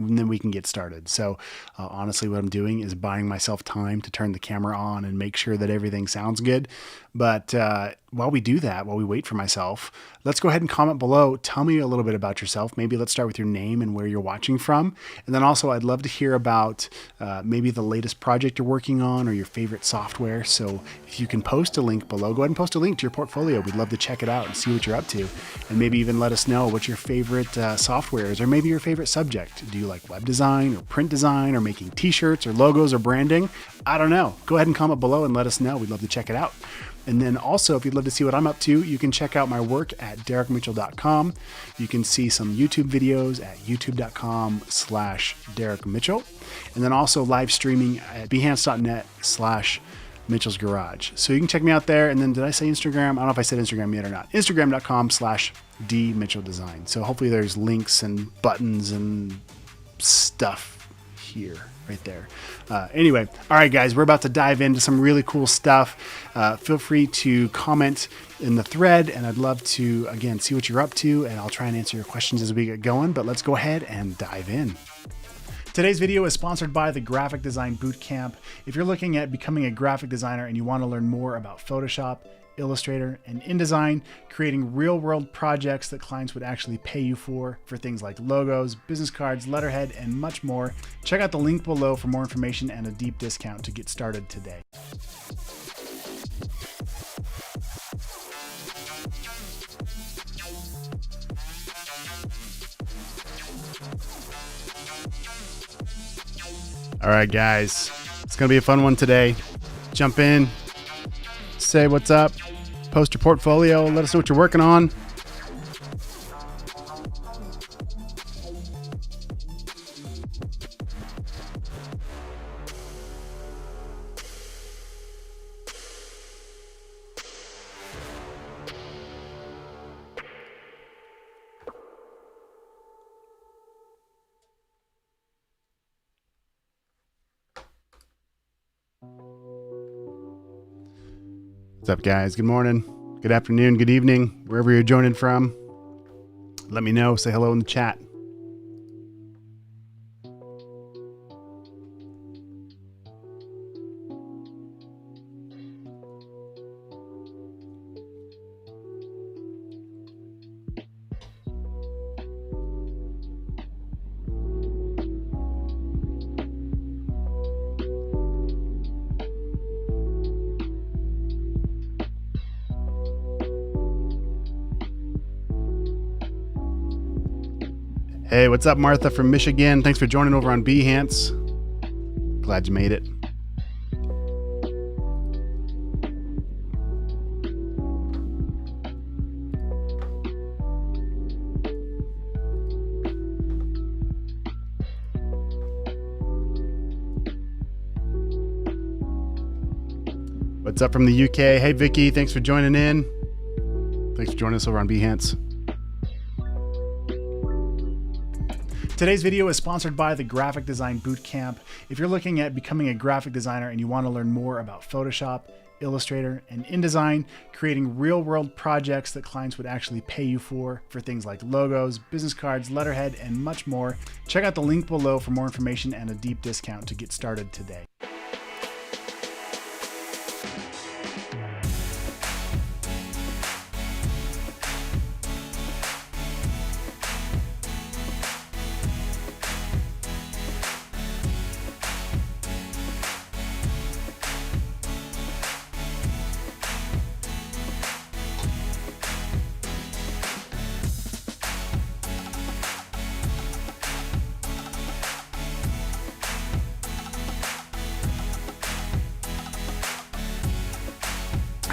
and then we can get started. So honestly, what I'm doing is buying myself time to turn the camera on and make sure that everything sounds good. But while we do that, while we wait for myself, let's go ahead and comment below. Tell me a little bit about yourself. Maybe let's start with your name and where you're watching from. And then also I'd love to hear about maybe the latest project you're working on or your favorite software. So if you can post a link below, go ahead and post a link to your portfolio. We'd love to check it out and see what you're up to. And maybe even let us know what your favorite software is, or maybe your favorite subject. Do you like web design or print design or making t-shirts or logos or branding? I don't know. Go ahead and comment below and let us know. We'd love to check it out. And then also, if you'd love to see what I'm up to, you can check out my work at derrickmitchell.com. You can see some YouTube videos at youtube.com/derrickmitchell. And then also live streaming at behance.net/Mitchell's Garage. So you can check me out there. And then did I say Instagram? I don't know if I said Instagram yet or not. Instagram.com/dmitchelldesign. So hopefully there's links and buttons and stuff here. Right there. Anyway, all right, guys, we're about to dive into some really cool stuff. Feel free to comment in the thread, and I'd love to, again, see what you're up to, and I'll try and answer your questions as we get going, but let's go ahead and dive in. Today's video is sponsored by the Graphic Design Bootcamp. If you're looking at becoming a graphic designer and you want to learn more about Photoshop, Illustrator, and InDesign, creating real-world projects that clients would actually pay you for things like logos, business cards, letterhead, and much more, check out the link below for more information and a deep discount to get started today. All right, guys, it's going to be a fun one today. Jump in, say what's up, post your portfolio, let us know what you're working on. What's up, guys? Good morning, good afternoon, good evening, wherever you're joining from. Let me know. Say hello in the chat. Hey, what's up, Martha from Michigan? Thanks for joining over on Behance. Glad you made it. What's up from the UK? Hey, Vicky, thanks for joining in. Thanks for joining us over on Behance. Today's video is sponsored by the Graphic Design Bootcamp. If you're looking at becoming a graphic designer and you want to learn more about Photoshop, Illustrator, and InDesign, creating real-world projects that clients would actually pay you for things like logos, business cards, letterhead, and much more, check out the link below for more information and a deep discount to get started today.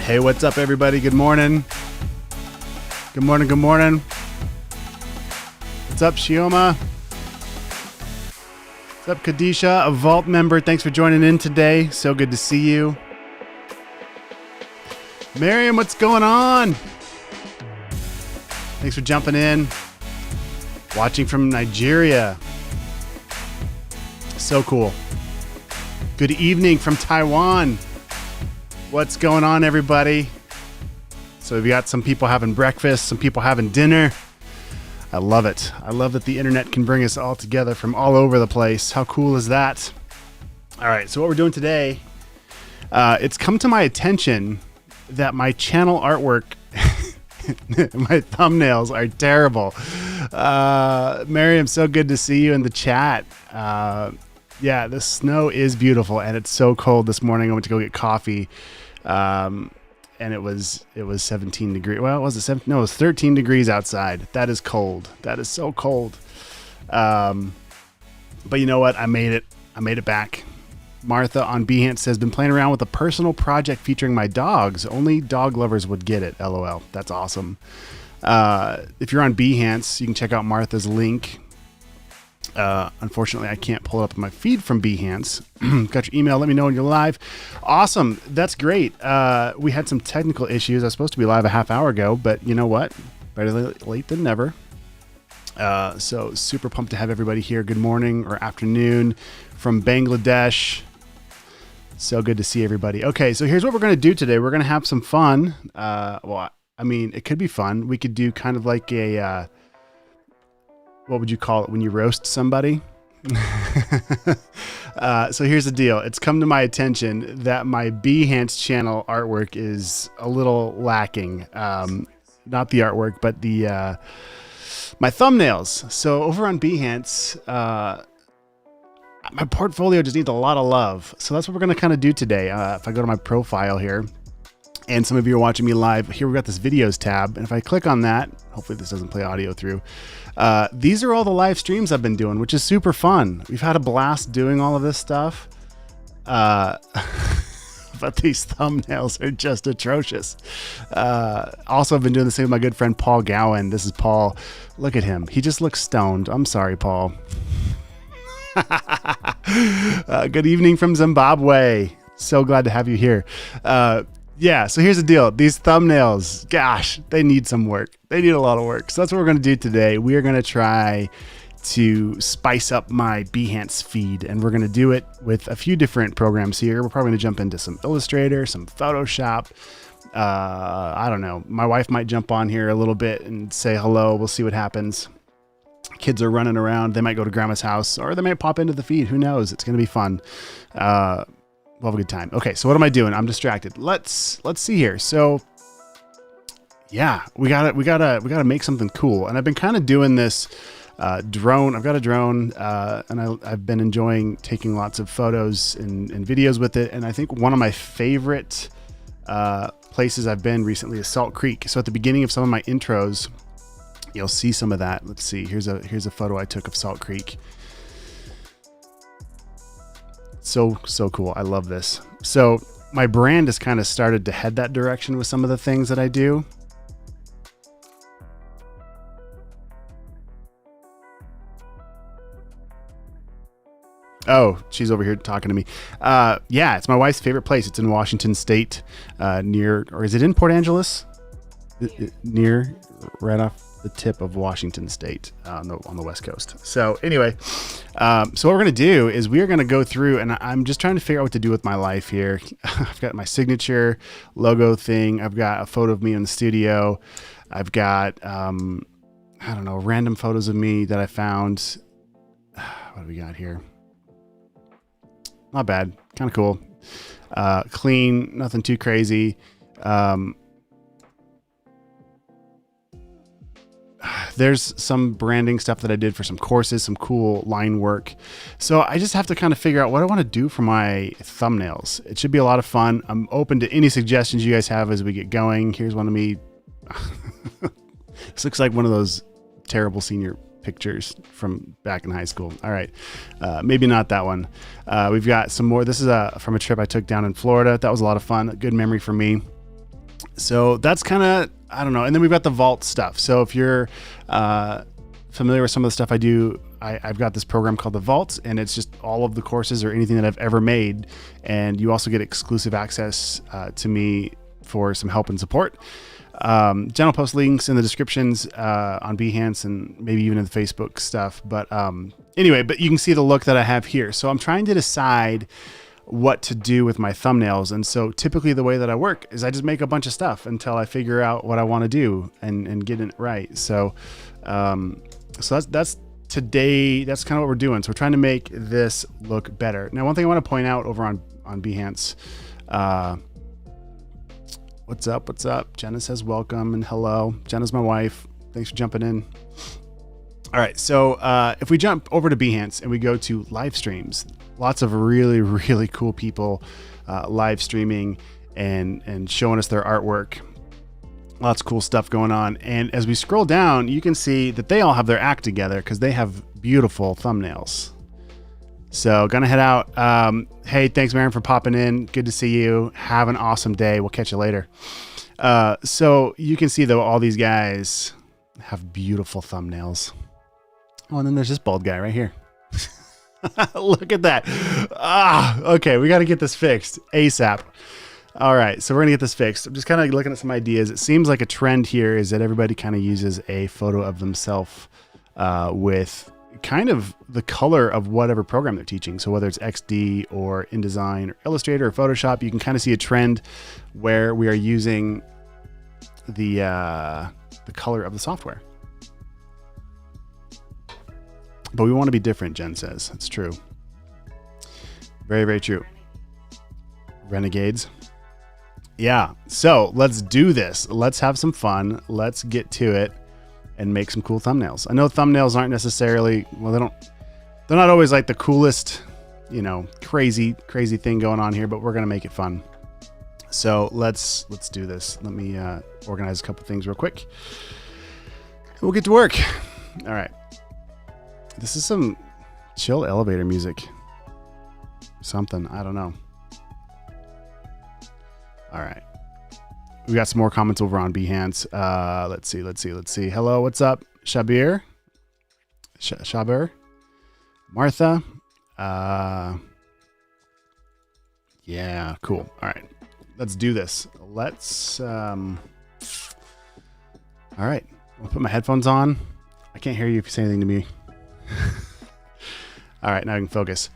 Hey, what's up, everybody? Good morning. Good morning, good morning. What's up, Shioma? What's up, Kadisha, a Vault member? Thanks for joining in today. So good to see you. Miriam, what's going on? Thanks for jumping in. Watching from Nigeria. So cool. Good evening from Taiwan. What's going on, everybody? So we've got some people having breakfast, some people having dinner. I love it. I love that the internet can bring us all together from all over the place. How cool is that? All right, so what we're doing today, it's come to my attention that my channel artwork, my thumbnails are terrible. Miriam, so good to see you in the chat. Yeah, the snow is beautiful, and it's so cold this morning. I went to go get coffee, and it was 17 degrees. Well, was it 17? No, it was 13 degrees outside. That is cold. That is so cold. But you know what? I made it. I made it back. Martha on Behance says, been playing around with a personal project featuring my dogs. Only dog lovers would get it. LOL. That's awesome. If you're on Behance, you can check out Martha's link. Unfortunately, I can't pull it up in my feed from Behance. Got your email. Let me know when you're live. Awesome. That's great. We had some technical issues. I was supposed to be live a half hour ago, but you know what? Better late than never. So super pumped to have everybody here. Good morning or afternoon from Bangladesh. So good to see everybody. Okay, so here's what we're going to do today. We're going to have some fun. Well, I mean, it could be fun. We could do kind of like a, what would you call it when you roast somebody? So here's the deal. It's come to my attention that my Behance channel artwork is a little lacking. Not the artwork, but the my thumbnails. So over on Behance, my portfolio just needs a lot of love. So that's what we're going to kind of do today. If I go to my profile here, and some of you are watching me live, here we've got this videos tab. And if I click on that, hopefully this doesn't play audio through. These are all the live streams I've been doing, which is super fun. We've had a blast doing all of this stuff. But these thumbnails are just atrocious. Also, I've been doing the same with my good friend, Paul Gowan. This is Paul. Look at him. He just looks stoned. I'm sorry, Paul. Good evening from Zimbabwe. So glad to have you here. Yeah, so here's the deal. These thumbnails, gosh, they need some work. They need a lot of work. So that's what we're going to do today. We are going to try to spice up my Behance feed, and we're going to do it with a few different programs here. We're probably going to jump into some Illustrator, some Photoshop. I don't know. My wife might jump on here a little bit and say hello. We'll see what happens. Kids are running around. They might go to grandma's house, or they might pop into the feed. Who knows? It's going to be fun. We'll have a good time. Okay, so what am I doing? I'm distracted. Let's see here. So yeah, we gotta make something cool. And I've been kind of doing this drone. I've got a drone, and I've been enjoying taking lots of photos and videos with it. And I think one of my favorite places I've been recently is Salt Creek. So at the beginning of some of my intros, you'll see some of that. Let's see. Here's a photo I took of Salt Creek. So cool. I love this. So my brand has kind of started to head that direction with some of the things that I do. Oh, she's over here talking to me. Yeah, it's my wife's favorite place. It's in Washington State, near, or is it in Port Angeles? Near, right off the tip of Washington State on the West Coast. So anyway, so what we're going to do is we are going to go through, and I'm just trying to figure out what to do with my life here. I've got my signature logo thing. I've got a photo of me in the studio. I've got, I don't know, random photos of me that I found. What do we got here? Not bad. Kind of cool. Clean, nothing too crazy. There's some branding stuff that I did for some courses, some cool line work. So I just have to kind of figure out what I want to do for my thumbnails. It should be a lot of fun. I'm open to any suggestions you guys have as we get going. Here's one of me. This looks like one of those terrible senior pictures from back in high school. All right. Maybe not that one. We've got some more. This is from a trip I took down in Florida. That was a lot of fun. A good memory for me. So that's kind of, I don't know. And then we've got the vault stuff. So if you're familiar with some of the stuff I do, I've got this program called the Vault, and it's just all of the courses or anything that I've ever made. And you also get exclusive access to me for some help and support. I'll post links in the descriptions on Behance and maybe even in the Facebook stuff. But anyway, but you can see the look that I have here. So I'm trying to decide what to do with my thumbnails. And so typically the way that I work is I just make a bunch of stuff until I figure out what I want to do and get it right. So, that's today. That's kind of what we're doing. So we're trying to make this look better. Now, one thing I want to point out over on Behance, what's up? What's up? Jenna says welcome and hello. Jenna's my wife. Thanks for jumping in. All right. So, if we jump over to Behance and we go to Livestreams, lots of really, really cool people, live streaming and showing us their artwork. Lots of cool stuff going on. And as we scroll down, you can see that they all have their act together because they have beautiful thumbnails. So gonna head out. Hey, thanks, Maren, for popping in. Good to see you. Have an awesome day. We'll catch you later. So you can see though, all these guys have beautiful thumbnails. Oh, and then there's this bald guy right here. Look at that. Okay, we got to get this fixed ASAP. All right, so we're gonna get this fixed. I'm just kind of looking at some ideas. It seems like a trend here is that everybody kind of uses a photo of themselves with kind of the color of whatever program they're teaching. So whether it's XD or InDesign or Illustrator or Photoshop, you can kind of see a trend where we are using the color of the software. But we want to be different, Jen says. That's true. Very, very true. Renegades. Yeah, so let's do this. Let's have some fun. Let's get to it and make some cool thumbnails. I know thumbnails aren't necessarily, well, they're not always like the coolest, you know, crazy thing going on here, but we're going to make it fun. So let's do this. Let me organize a couple things real quick. We'll get to work. All right. This is some chill elevator music. Something, I don't know. All right. We got some more comments over on Behance. Let's see. Hello, what's up? Shabir? Shabir? Martha? Yeah, cool. All right. Let's do this. Let's, all right. I'll put my headphones on. I can't hear you if you say anything to me. All right, now I can focus.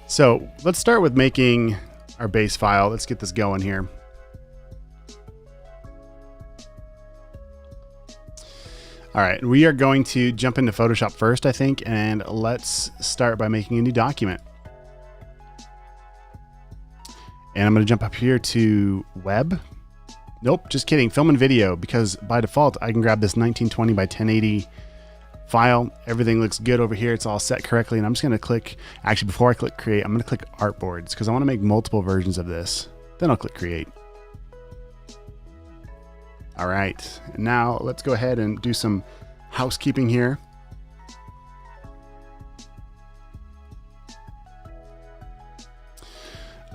So let's start with making our base file. Let's get this going here. All right, we are going to jump into Photoshop first, I think, and let's start by making a new document. And I'm going to jump up here to web. Nope, just kidding. Film and video, because by default, I can grab this 1920 by 1080 file. Everything looks good over here. It's all set correctly. And I'm just going to click, actually, before I click create, I'm going to click Artboards because I want to make multiple versions of this. Then I'll click create. All right. And now let's go ahead and do some housekeeping here.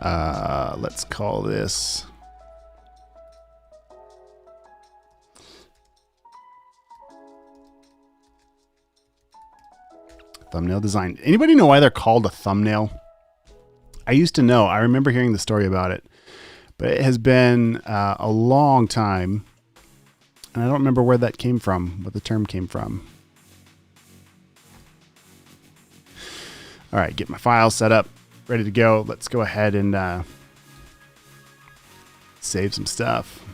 Let's call this thumbnail design. Anybody know why they're called a thumbnail? I used to know. I remember hearing the story about it, but it has been a long time, and I don't remember where that came from, what the term came from. All right, get my file set up, ready to go. Let's go ahead and save some stuff.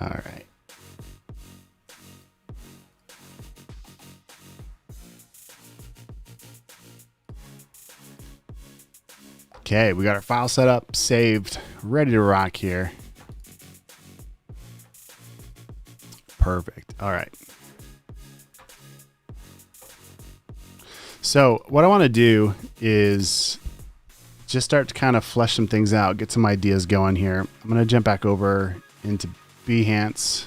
All right. Okay, we got our file set up, saved, ready to rock here. Perfect. All right. So what I want to do is just start to kind of flesh some things out, get some ideas going here. I'm going to jump back over into Behance.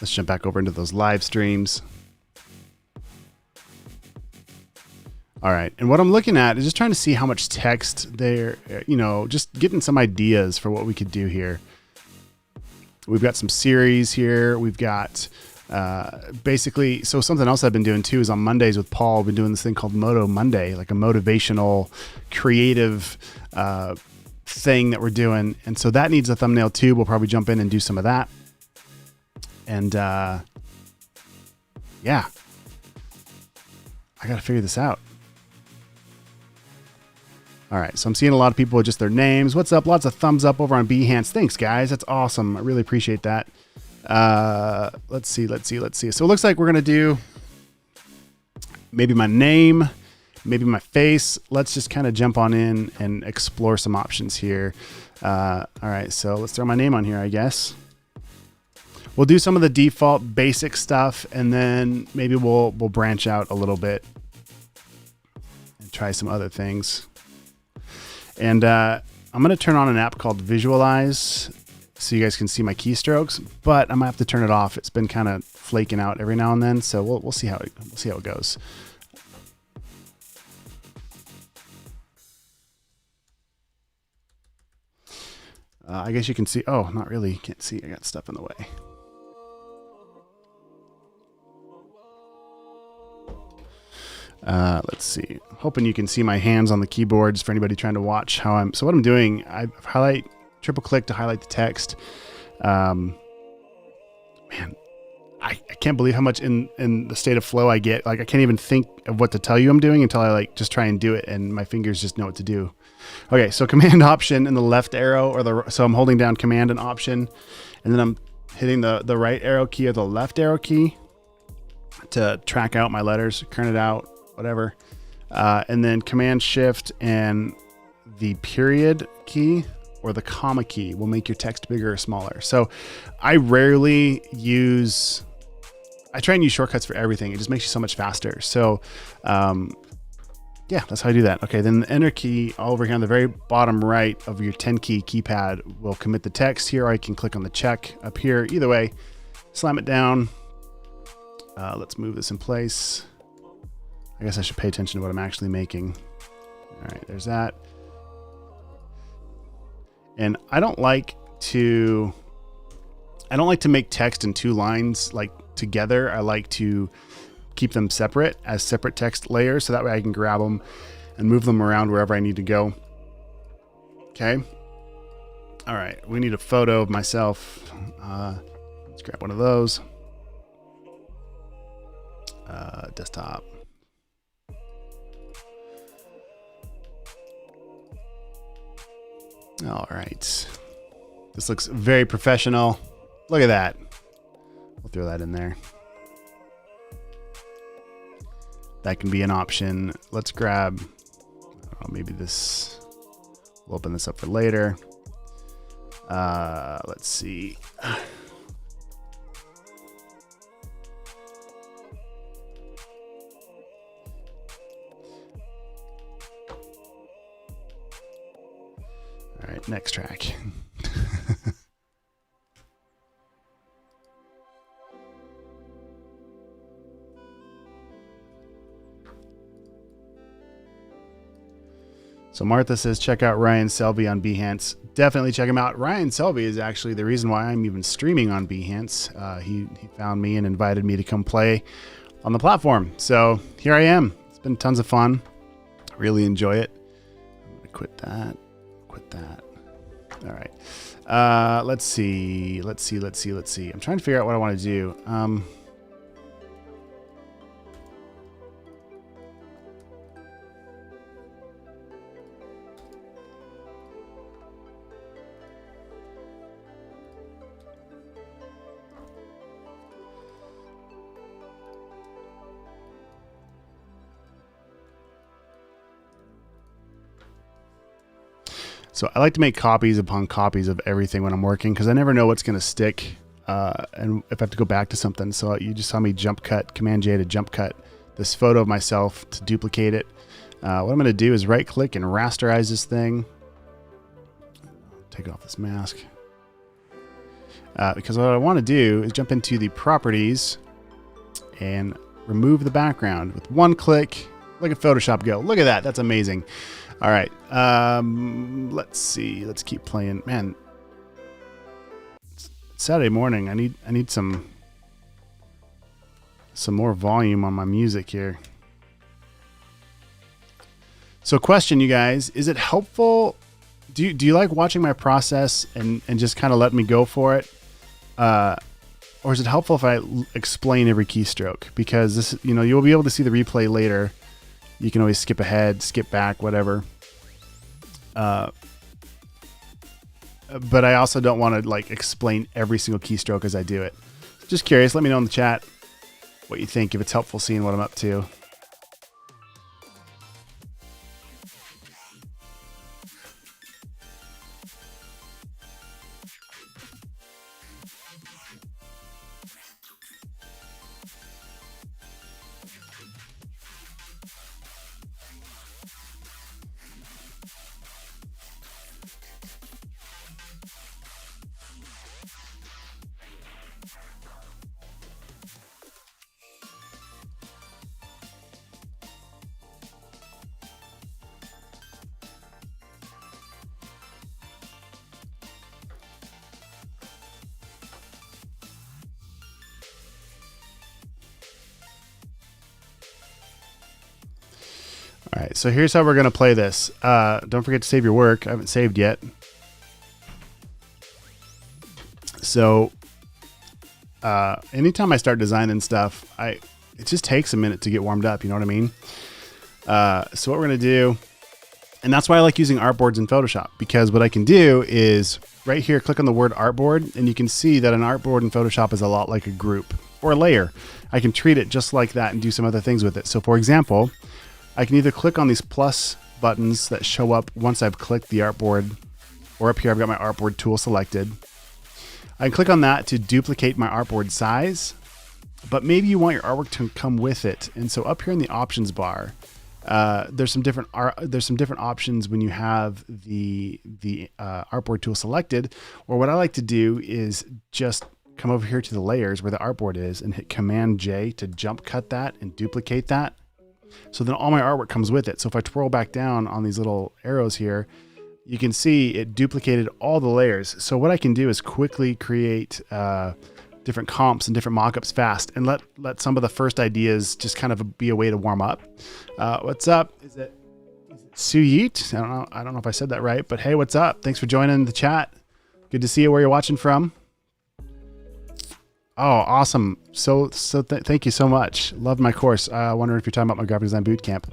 Let's jump back over into those live streams. All right. And what I'm looking at is just trying to see how much text there, you know, just getting some ideas for what we could do here. We've got some series here. We've got Basically, so something else I've been doing too is on Mondays with Paul, I've been doing this thing called Moto Monday, like a motivational, creative thing that we're doing. And so that needs a thumbnail too. We'll probably jump in and do some of that. And yeah, I got to figure this out. All right, so I'm seeing a lot of people with just their names. What's up? Lots of thumbs up over on Behance. Thanks, guys. That's awesome. I really appreciate that. Let's see. So it looks like we're going to do maybe my name, maybe my face. Let's just kind of jump on in and explore some options here. All right, so let's throw my name on here, I guess. We'll do some of the default basic stuff, and then maybe we'll branch out a little bit and try some other things. And I'm going to turn on an app called Visualize so you guys can see my keystrokes, but I might have to turn it off. It's been kind of flaking out every now and then, so we'll see how it goes. I guess you can see. Oh, not really. Can't see. I got stuff in the way. Let's see. Hoping you can see my hands on the keyboards for anybody trying to watch how I'm. So what I'm doing, I triple click to highlight the text. Man, I can't believe how much in the state of flow I get. Like I can't even think of what to tell you I'm doing until I like just try and do it, and my fingers just know what to do. Okay, so Command Option and the left arrow, so I'm holding down Command and Option, and then I'm hitting the right arrow key or the left arrow key to track out my letters, kern it out, whatever. And then Command Shift and the period key or the comma key will make your text bigger or smaller. So I rarely use, I try and use shortcuts for everything. It just makes you so much faster. So yeah, that's how I do that. Okay, then the Enter key over here on the very bottom right of your 10 key keypad will commit the text here. Or I can click on the check up here. Either way, slam it down. Let's move this in place. I guess I should pay attention to what I'm actually making. All right, there's that. And I don't like to make text in two lines like together. I like to keep them separate as separate text layers, so that way I can grab them and move them around wherever I need to go. Okay. All right, we need a photo of myself. Let's grab one of those. Desktop. All right. This looks very professional. Look at that. We'll throw that in there. That can be an option. Let's grab, I don't know, maybe this, we'll open this up for later. Let's see. All right, next track. So Martha says, check out Ryan Selby on Behance. Definitely check him out. Ryan Selby is actually the reason why I'm even streaming on Behance. He found me and invited me to come play on the platform. So here I am. It's been tons of fun. Really enjoy it. I'm going to quit that. All right. Let's see. I'm trying to figure out what I want to do. So I like to make copies upon copies of everything when I'm working, because I never know what's going to stick and if I have to go back to something. So you just saw me jump cut, Command J to jump cut this photo of myself to duplicate it. What I'm going to do is right click and rasterize this thing. Take off this mask. Because what I want to do is jump into the properties and remove the background with one click. Look at Photoshop go. Look at that. That's amazing. All right. Let's see. Let's keep playing. Man, it's Saturday morning. I need some some more volume on my music here. So question, you guys, is it helpful? Do you like watching my process and just kind of let me go for it? Or is it helpful if I explain every keystroke? Because this, you know, you'll be able to see the replay later. You can always skip ahead, skip back, whatever. But I also don't want to like explain every single keystroke as I do it. Just curious, let me know in the chat what you think, if it's helpful seeing what I'm up to. All right, so here's how we're going to play this. Don't forget to save your work. I haven't saved yet. So anytime I start designing stuff, it just takes a minute to get warmed up. You know what I mean? So what we're going to do, and that's why I like using Artboards in Photoshop, because what I can do is right here, click on the word Artboard, and you can see that an Artboard in Photoshop is a lot like a group or a layer. I can treat it just like that and do some other things with it. So for example, I can either click on these plus buttons that show up once I've clicked the artboard, or up here I've got my artboard tool selected. I can click on that to duplicate my artboard size, but maybe you want your artwork to come with it. And so up here in the options bar, there's some different options when you have the artboard tool selected. Or what I like to do is just come over here to the layers where the artboard is and hit Command J to jump cut that and duplicate that. So then all my artwork comes with it. So if I twirl back down on these little arrows here, you can see it duplicated all the layers. So what I can do is quickly create different comps and different mockups fast, and let some of the first ideas just kind of be a way to warm up. What's up? Is it Suyit? I don't know if I said that right, but hey, what's up? Thanks for joining the chat. Good to see you where you're watching from. Oh, awesome. So thank you so much. Love my course. I wonder if you're talking about my graphic design bootcamp.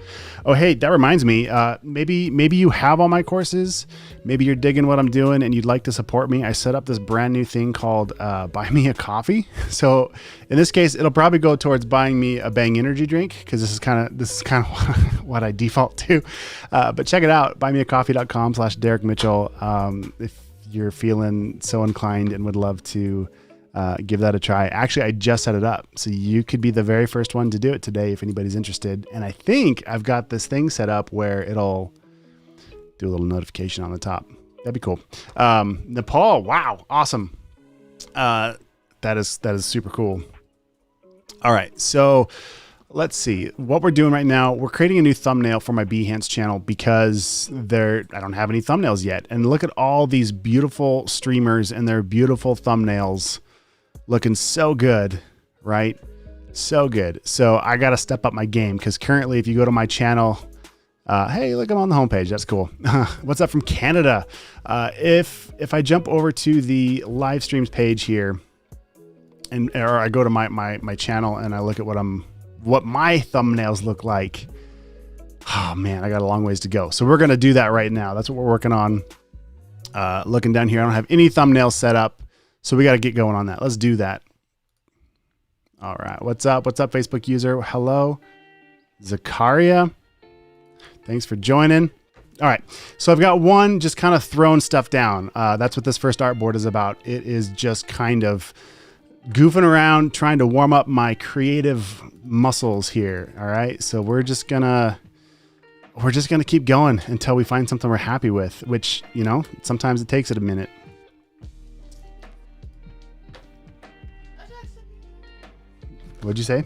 Oh, hey, that reminds me, maybe you have all my courses. Maybe you're digging what I'm doing and you'd like to support me. I set up this brand new thing called Buy Me a Coffee. So in this case, it'll probably go towards buying me a Bang energy drink, because this is kind of what I default to. But check it out, buymeacoffee.com/Derrick Mitchell. If you're feeling so inclined and would love to give that a try. Actually, I just set it up, so you could be the very first one to do it today if anybody's interested. And I think I've got this thing set up where it'll do a little notification on the top. That'd be cool. Nepal, wow, awesome. That is super cool. All right, so let's see what we're doing right now. We're creating a new thumbnail for my Behance channel because I don't have any thumbnails yet. And look at all these beautiful streamers and their beautiful thumbnails. Looking so good, right? So good. So I got to step up my game, because currently if you go to my channel, hey, look, I'm on the homepage. That's cool. What's up from Canada? If I jump over to the live streams page here, or I go to my channel and I look at what my thumbnails look like. Oh man, I got a long ways to go. So we're going to do that right now. That's what we're working on. Looking down here, I don't have any thumbnails set up. So we got to get going on that. Let's do that. All right. What's up? What's up, Facebook user? Hello, Zakaria. Thanks for joining. All right. So I've got one just kind of throwing stuff down. That's what this first artboard is about. It is just kind of goofing around, trying to warm up my creative muscles here. All right. So we're just gonna keep going until we find something we're happy with, which, you know, sometimes it takes it a minute. What'd you say?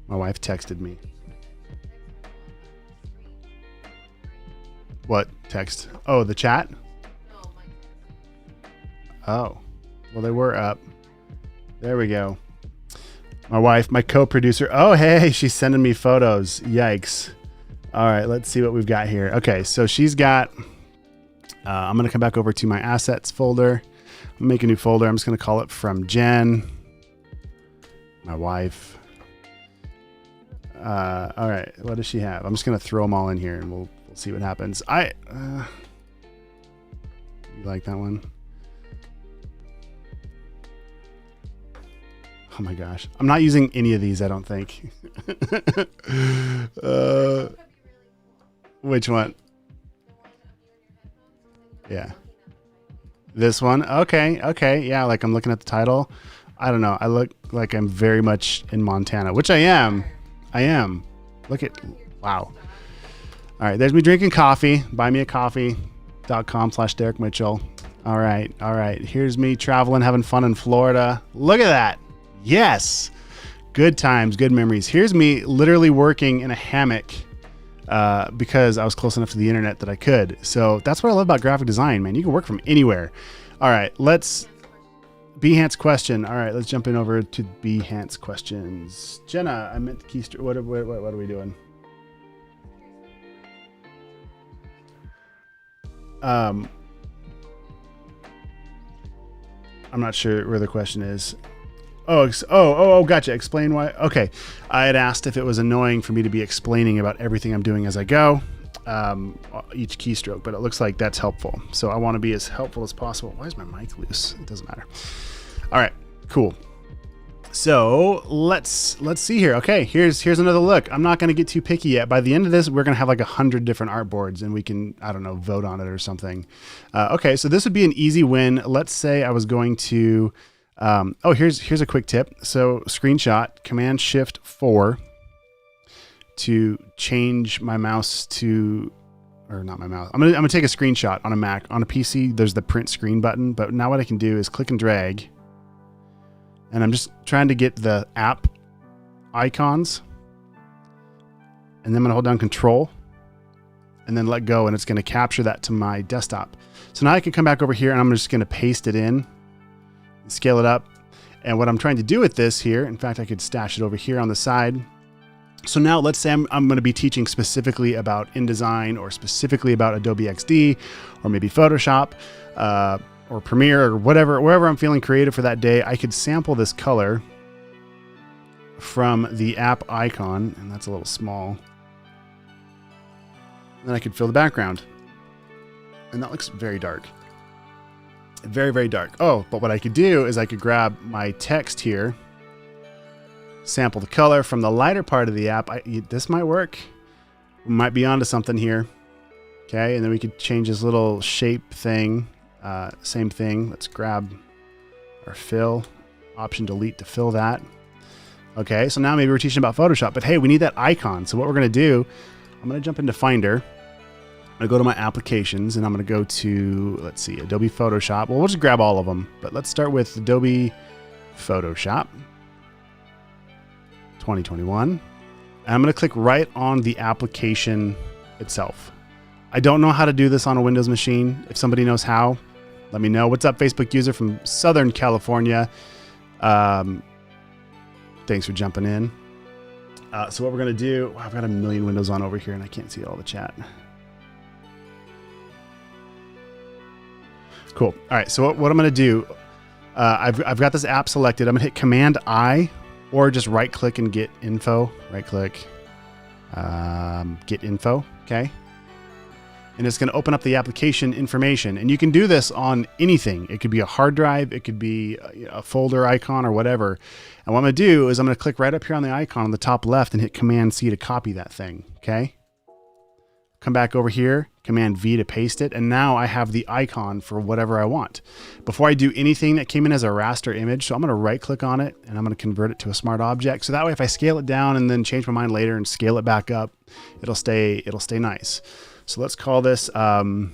My wife texted me. What text? Oh, the chat? Oh, well, they were up. There we go. My wife, my co-producer. Oh, hey, she's sending me photos. Yikes. All right, let's see what we've got here. Okay, so she's got, I'm going to come back over to my assets folder. I'm gonna make a new folder. I'm just going to call it from Jen, my wife. All right, what does she have? I'm just going to throw them all in here and we'll see what happens. You like that one? Oh my gosh. I'm not using any of these, I don't think. Which one? Yeah. This one? Okay. Okay. Yeah. Like I'm looking at the title. I don't know. I look like I'm very much in Montana, which I am. I am. Look at, wow. All right. There's me drinking coffee. buymeacoffee.com/Derrick Mitchell. All right. All right. Here's me traveling, having fun in Florida. Look at that. Yes. Good times, good memories. Here's me literally working in a hammock because I was close enough to the internet that I could. So that's what I love about graphic design, man. You can work from anywhere. All right, let's Behance question. All right, let's jump in over to Behance questions. Jenna, I meant the keystroke. What are we doing? I'm not sure where the question is. Oh, gotcha. Explain why. Okay. I had asked if it was annoying for me to be explaining about everything I'm doing as I go, each keystroke, but it looks like that's helpful. So I want to be as helpful as possible. Why is my mic loose? It doesn't matter. All right, cool. So let's see here. Okay, here's another look. I'm not going to get too picky yet. By the end of this, we're going to have like 100 different artboards and we can, I don't know, vote on it or something. Okay, so this would be an easy win. Let's say I was going to, here's a quick tip. So screenshot, Command-Shift-4 to change my mouse to, or not my mouse. I'm gonna take a screenshot on a Mac. On a PC, there's the print screen button, but now what I can do is click and drag. And I'm just trying to get the app icons. And then I'm gonna hold down Control and then let go, and it's gonna capture that to my desktop. So now I can come back over here and I'm just gonna paste it in, scale it up. And what I'm trying to do with this here, in fact, I could stash it over here on the side. So now let's say I'm going to be teaching specifically about InDesign or specifically about Adobe XD or maybe Photoshop or Premiere or wherever I'm feeling creative for that day. I could sample this color from the app icon, and that's a little small. And then I could fill the background. And that looks very dark. Very, very dark. Oh, but what I could do is I could grab my text here, sample the color from the lighter part of the app. This might work. We might be onto something here. Okay, and then we could change this little shape thing. Same thing. Let's grab our fill. Option delete to fill that. Okay, so now maybe we're teaching about Photoshop, but hey, we need that icon. So what we're going to do, I'm going to jump into Finder. I'm going to go to my applications and I'm going to go to, let's see, Adobe Photoshop. Well, we'll just grab all of them, but let's start with Adobe Photoshop 2021. And I'm going to click right on the application itself. I don't know how to do this on a Windows machine. If somebody knows how, let me know. What's up, Facebook user from Southern California? Thanks for jumping in. So what we're going to do, wow, I've got a million windows on over here and I can't see all the chat. Cool. All right. So what I'm going to do, I've got this app selected. I'm going to hit Command-I or just right click and get info. Right click, get info. Okay. And it's going to open up the application information. And you can do this on anything. It could be a hard drive. It could be a folder icon or whatever. And what I'm going to do is I'm going to click right up here on the icon on the top left and hit Command-C to copy that thing. Okay. Come back over here, Command-V to paste it. And now I have the icon for whatever I want. Before I do anything that came in as a raster image, so I'm going to right click on it and I'm going to convert it to a smart object. So that way, if I scale it down and then change my mind later and scale it back up, it'll stay nice. So let's call this Photoshop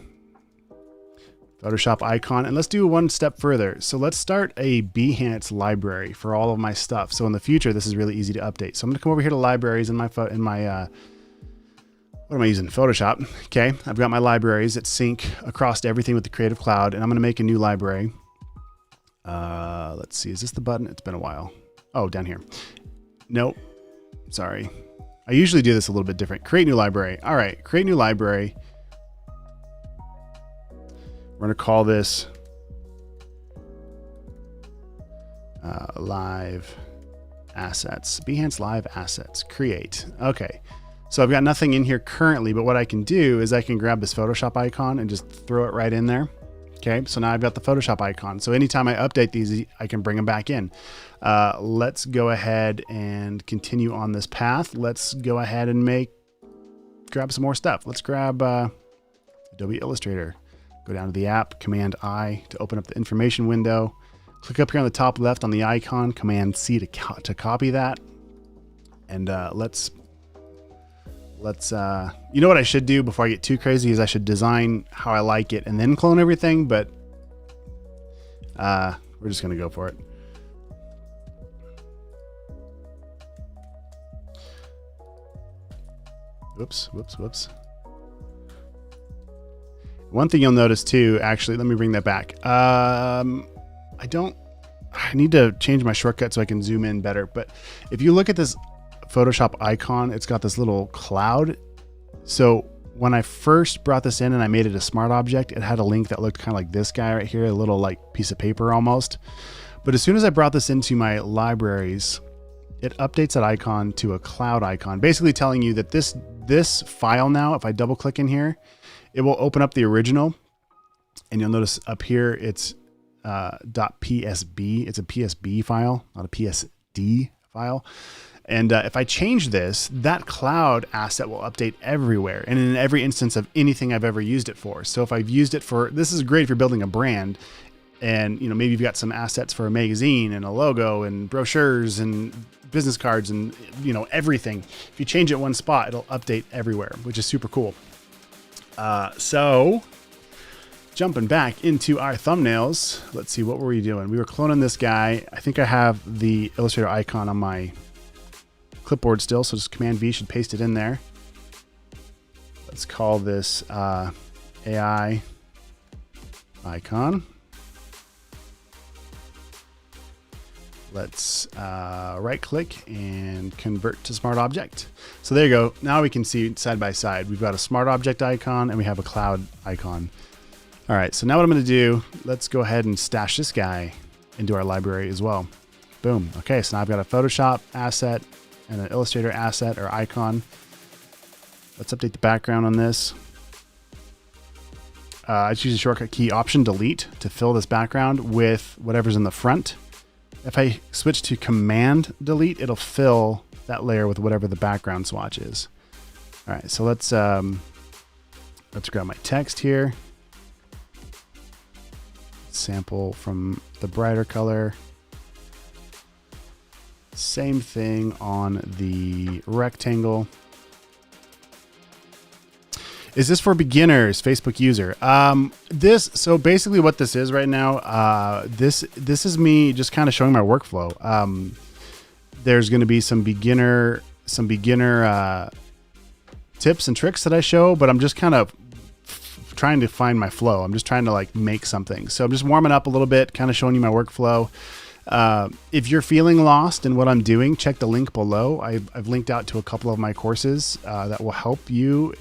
icon, and let's do one step further. So let's start a Behance library for all of my stuff. So in the future, this is really easy to update. So I'm gonna come over here to libraries in my what am I using? Photoshop. Okay, I've got my libraries that sync across everything with the Creative Cloud, and I'm gonna make a new library. Let's see, is this the button? It's been a while. Oh, down here. Nope. Sorry. I usually do this a little bit different. Create new library. All right. Create new library. We're going to call this live assets. Behance live assets. Create. Okay. So I've got nothing in here currently, but what I can do is I can grab this Photoshop icon and just throw it right in there. Okay, so now I've got the Photoshop icon. So anytime I update these, I can bring them back in. Let's go ahead and continue on this path. Let's go ahead and grab some more stuff. Let's grab Adobe Illustrator. Go down to the app, Command I to open up the information window. Click up here on the top left on the icon, Command C to copy that. And let's you know what I should do before I get too crazy is I should design how I like it and then clone everything, but we're just gonna go for it. Whoops. One thing you'll notice too, actually, let me bring that back. I need to change my shortcut so I can zoom in better, but if you look at this Photoshop icon, it's got this little cloud. So when I first brought this in and I made it a smart object, it had a link that looked kind of like this guy right here, a little like piece of paper almost. But as soon as I brought this into my libraries, it updates that icon to a cloud icon, basically telling you that this file now, if I double click in here, it will open up the original, and you'll notice up here it's .psb. It's a PSB file, not a PSD file. And if I change this, that cloud asset will update everywhere and in every instance of anything I've ever used it for. So if I've used it for, this is great if you're building a brand and maybe you've got some assets for a magazine and a logo and brochures and business cards and everything. If you change it one spot, it'll update everywhere, which is super cool. So jumping back into our thumbnails, let's see, what were we doing? We were cloning this guy. I think I have the Illustrator icon on my clipboard still, so just Command V should paste it in there. Let's call this AI icon. Let's right click and convert to smart object. So there you go. Now we can see side by side. We've got a smart object icon and we have a cloud icon. All right, so now what I'm going to do, let's go ahead and stash this guy into our library as well. Boom. Okay, so now I've got a Photoshop asset and an Illustrator asset or icon. Let's update the background on this. I just use a shortcut key, Option Delete, to fill this background with whatever's in the front. If I switch to Command Delete, it'll fill that layer with whatever the background swatch is. All right, so let's grab my text here. Sample from the brighter color. Same thing on the rectangle. Is this for beginners, Facebook user? So basically what this is right now, this is me just kind of showing my workflow. There's going to be some beginner tips and tricks that I show, but I'm just kind of trying to find my flow. I'm just trying to like make something. So I'm just warming up a little bit, kind of showing you my workflow. If you're feeling lost in what I'm doing, check the link below. I've linked out to a couple of my courses that will help you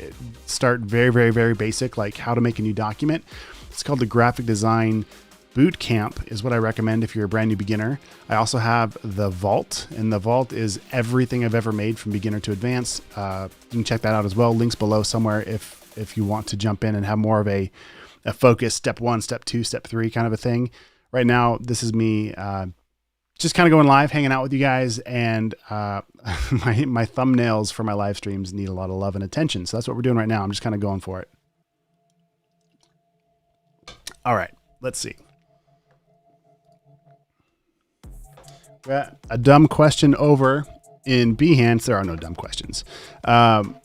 start very, very, very basic, like how to make a new document. It's called the Graphic Design Bootcamp is what I recommend if you're a brand new beginner. I also have the Vault, and the Vault is everything I've ever made from beginner to advanced. You can check that out as well. Links below somewhere if you want to jump in and have more of a focus, step 1, step 2, step 3 kind of a thing. Right now, this is me just kind of going live, hanging out with you guys, and my thumbnails for my live streams need a lot of love and attention. So that's what we're doing right now. I'm just kind of going for it. All right, let's see. Got a dumb question over in Behance. There are no dumb questions. Some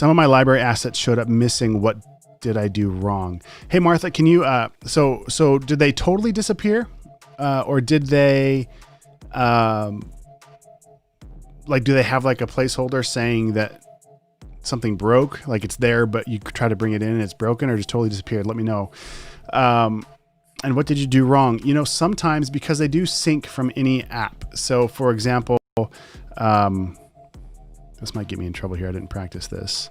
of my library assets showed up missing. What did I do wrong? Hey, Martha, can you, so did they totally disappear? Or did they, do they have like a placeholder saying that something broke, like it's there, but you try to bring it in and it's broken, or just totally disappeared? Let me know. And what did you do wrong? You know, sometimes because they do sync from any app. So for example, this might get me in trouble here. I didn't practice this.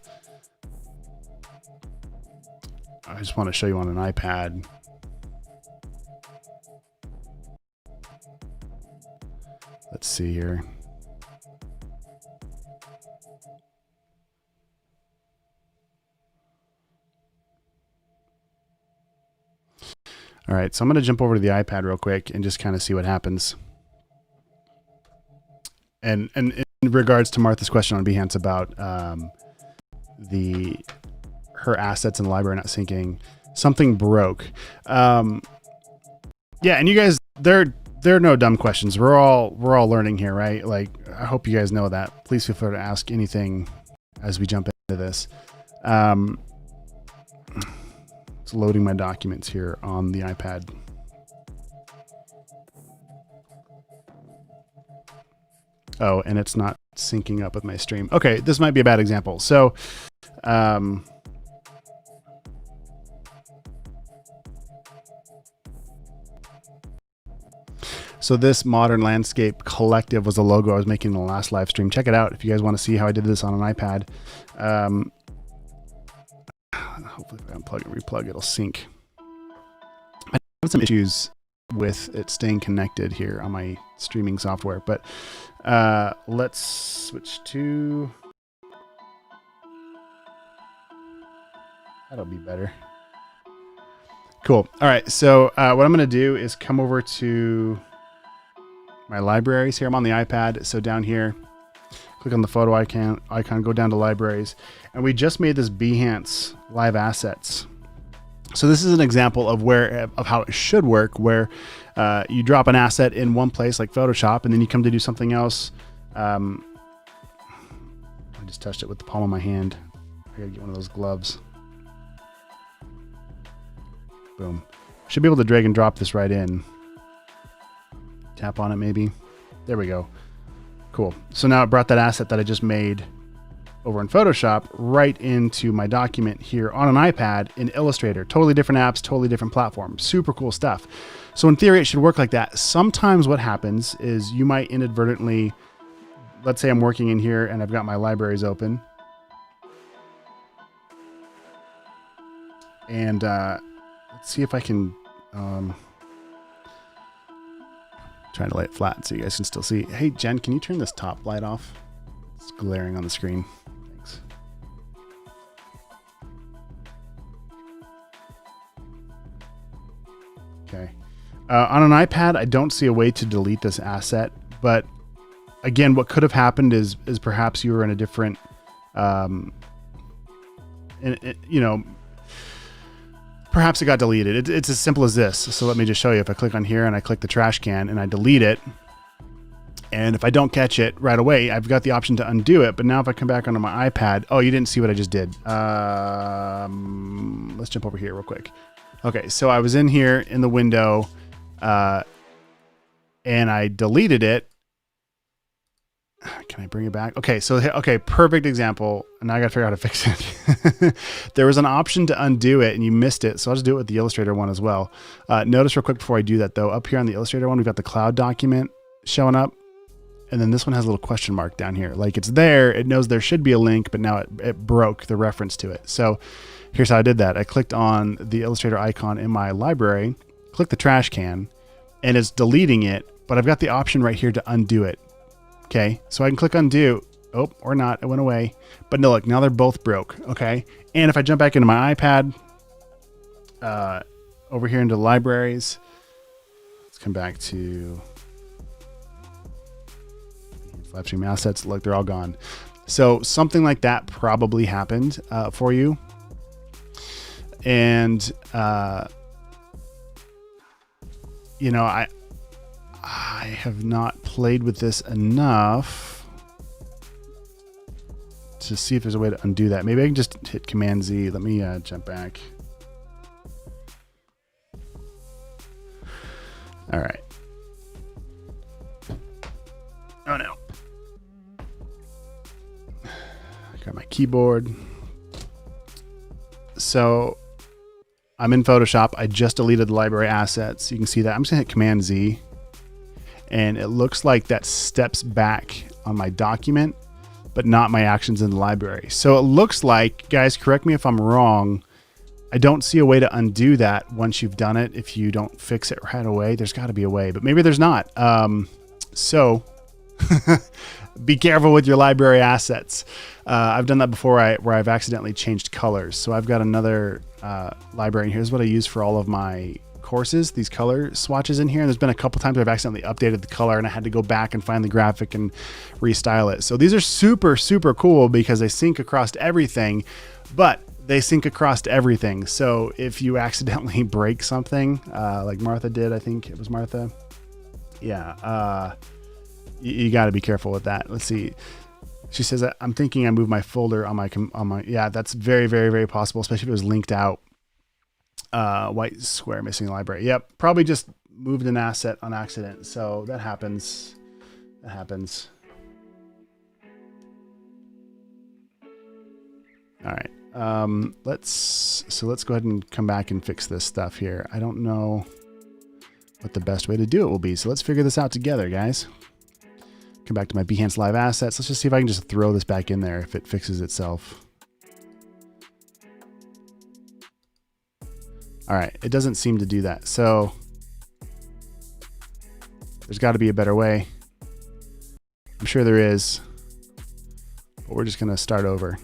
I just want to show you on an iPad. Let's see here. All right, so I'm going to jump over to the iPad real quick and just kind of see what happens. And in regards to Martha's question on Behance about her assets in the library not syncing, something broke. Yeah, and you guys, there are no dumb questions. We're all learning here, right? Like, I hope you guys know that. Please feel free to ask anything as we jump into this. It's loading my documents here on the iPad. Oh, and it's not syncing up with my stream. Okay, this might be a bad example. So, so this Modern Landscape Collective was the logo I was making in the last live stream. Check it out if you guys want to see how I did this on an iPad. Hopefully if I unplug and replug, it'll sync. I have some issues with it staying connected here on my streaming software, but let's switch to, that'll be better. Cool. All right. So what I'm going to do is come over to my libraries here. I'm on the iPad. So down here, click on the photo icon, go down to libraries, and we just made this Behance live assets. So this is an example of how it should work, where you drop an asset in one place like Photoshop, and then you come to do something else. I just touched it with the palm of my hand. I gotta get one of those gloves. Boom. Should be able to drag and drop this right in. Tap on it maybe. There we go. Cool. So now it brought that asset that I just made over in Photoshop right into my document here on an iPad in Illustrator. Totally different apps, totally different platforms. Super cool stuff. So in theory, it should work like that. Sometimes what happens is you might inadvertently, let's say I'm working in here and I've got my libraries open. And let's see if I can, trying to lay it flat so you guys can still see. Hey, Jen, can you turn this top light off? It's glaring on the screen. Thanks. Okay. On an iPad, I don't see a way to delete this asset, but again, what could have happened is perhaps you were in a different, perhaps it got deleted. It's as simple as this. So let me just show you. If I click on here and I click the trash can and I delete it, and if I don't catch it right away, I've got the option to undo it. But now if I come back onto my iPad, oh, you didn't see what I just did. Let's jump over here real quick. Okay, so I was in here in the window and I deleted it. Can I bring it back? Okay, so, okay, perfect example. Now I got to figure out how to fix it. There was an option to undo it and you missed it. So I'll just do it with the Illustrator one as well. Notice real quick before I do that though, up here on the Illustrator one, we've got the cloud document showing up. And then this one has a little question mark down here. Like it's there, it knows there should be a link, but now it broke the reference to it. So here's how I did that. I clicked on the Illustrator icon in my library, click the trash can, and it's deleting it, but I've got the option right here to undo it. Okay, so I can click undo. Oh, or not, it went away. But no, look, now they're both broke, okay? And if I jump back into my iPad, over here into libraries, let's come back to live stream assets. Look, they're all gone. So something like that probably happened for you. And, you know, I have not played with this enough to see if there's a way to undo that. Maybe I can just hit Command Z. Let me jump back. All right. Oh no. I got my keyboard. So I'm in Photoshop. I just deleted the library assets. You can see that. I'm just gonna hit Command Z, and it looks like that steps back on my document, but not my actions in the library. So it looks like, guys, correct me if I'm wrong, I don't see a way to undo that once you've done it. If you don't fix it right away, there's got to be a way, but maybe there's not. So be careful with your library assets. I've done that before where I've accidentally changed colors. So I've got another library, and here's what I use for all of my courses, these color swatches in here. And there's been a couple times I've accidentally updated the color and I had to go back and find the graphic and restyle it. So these are super, super cool because they sync across everything, but they sync across everything. So if you accidentally break something, like Martha did, I think it was Martha. Yeah. You got to be careful with that. Let's see. She says, I'm thinking I moved my folder on my, yeah, that's very, very, very possible, especially if it was linked out. White square missing library. Yep. Probably just moved an asset on accident. So that happens. That happens. All right. Let's go ahead and come back and fix this stuff here. I don't know what the best way to do it will be. So let's figure this out together, guys. Come back to my Behance Live assets. Let's just see if I can just throw this back in there if it fixes itself. All right, it doesn't seem to do that. So there's got to be a better way. I'm sure there is, but we're just going to start over.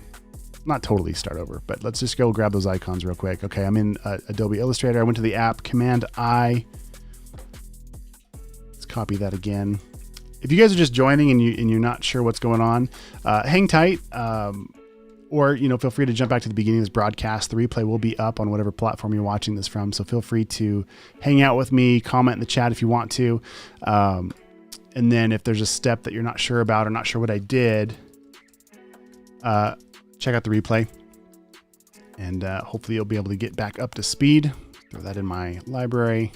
Not totally start over, but let's just go grab those icons real quick. Okay, I'm in Adobe Illustrator. I went to the app, Command I. Let's copy that again. If you guys are just joining and you're not sure what's going on, hang tight. Or, feel free to jump back to the beginning of this broadcast. The replay will be up on whatever platform you're watching this from. So feel free to hang out with me, comment in the chat if you want to. And then if there's a step that you're not sure about or not sure what I did, check out the replay. And hopefully you'll be able to get back up to speed. Throw that in my library.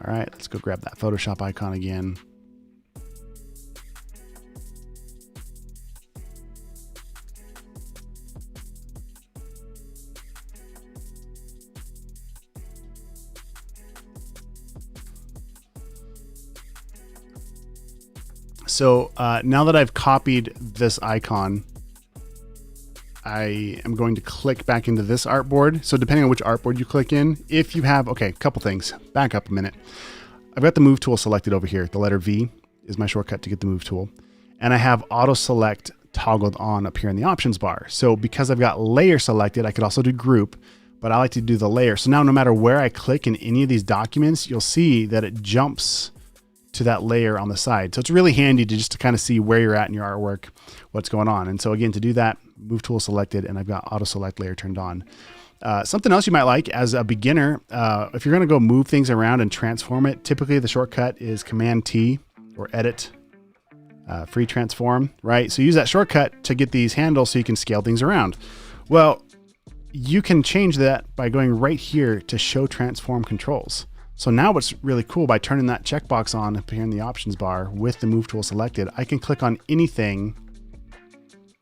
All right, let's go grab that Photoshop icon again. So now that I've copied this icon, I am going to click back into this artboard. So depending on which artboard you click in, if you have, okay, a couple things, back up a minute. I've got the move tool selected over here. The letter V is my shortcut to get the move tool. And I have auto select toggled on up here in the options bar. So because I've got layer selected, I could also do group, but I like to do the layer. So now no matter where I click in any of these documents, you'll see that it jumps to that layer on the side. So it's really handy to just to kind of see where you're at in your artwork, what's going on. And so again, to do that, move tool selected, and I've got auto select layer turned on. Something else you might like as a beginner, if you're going to go move things around and transform it, typically the shortcut is Command T or Edit, Free Transform, right? So use that shortcut to get these handles so you can scale things around. Well, you can change that by going right here to Show Transform Controls. So now what's really cool, by turning that checkbox on up here in the options bar with the move tool selected, I can click on anything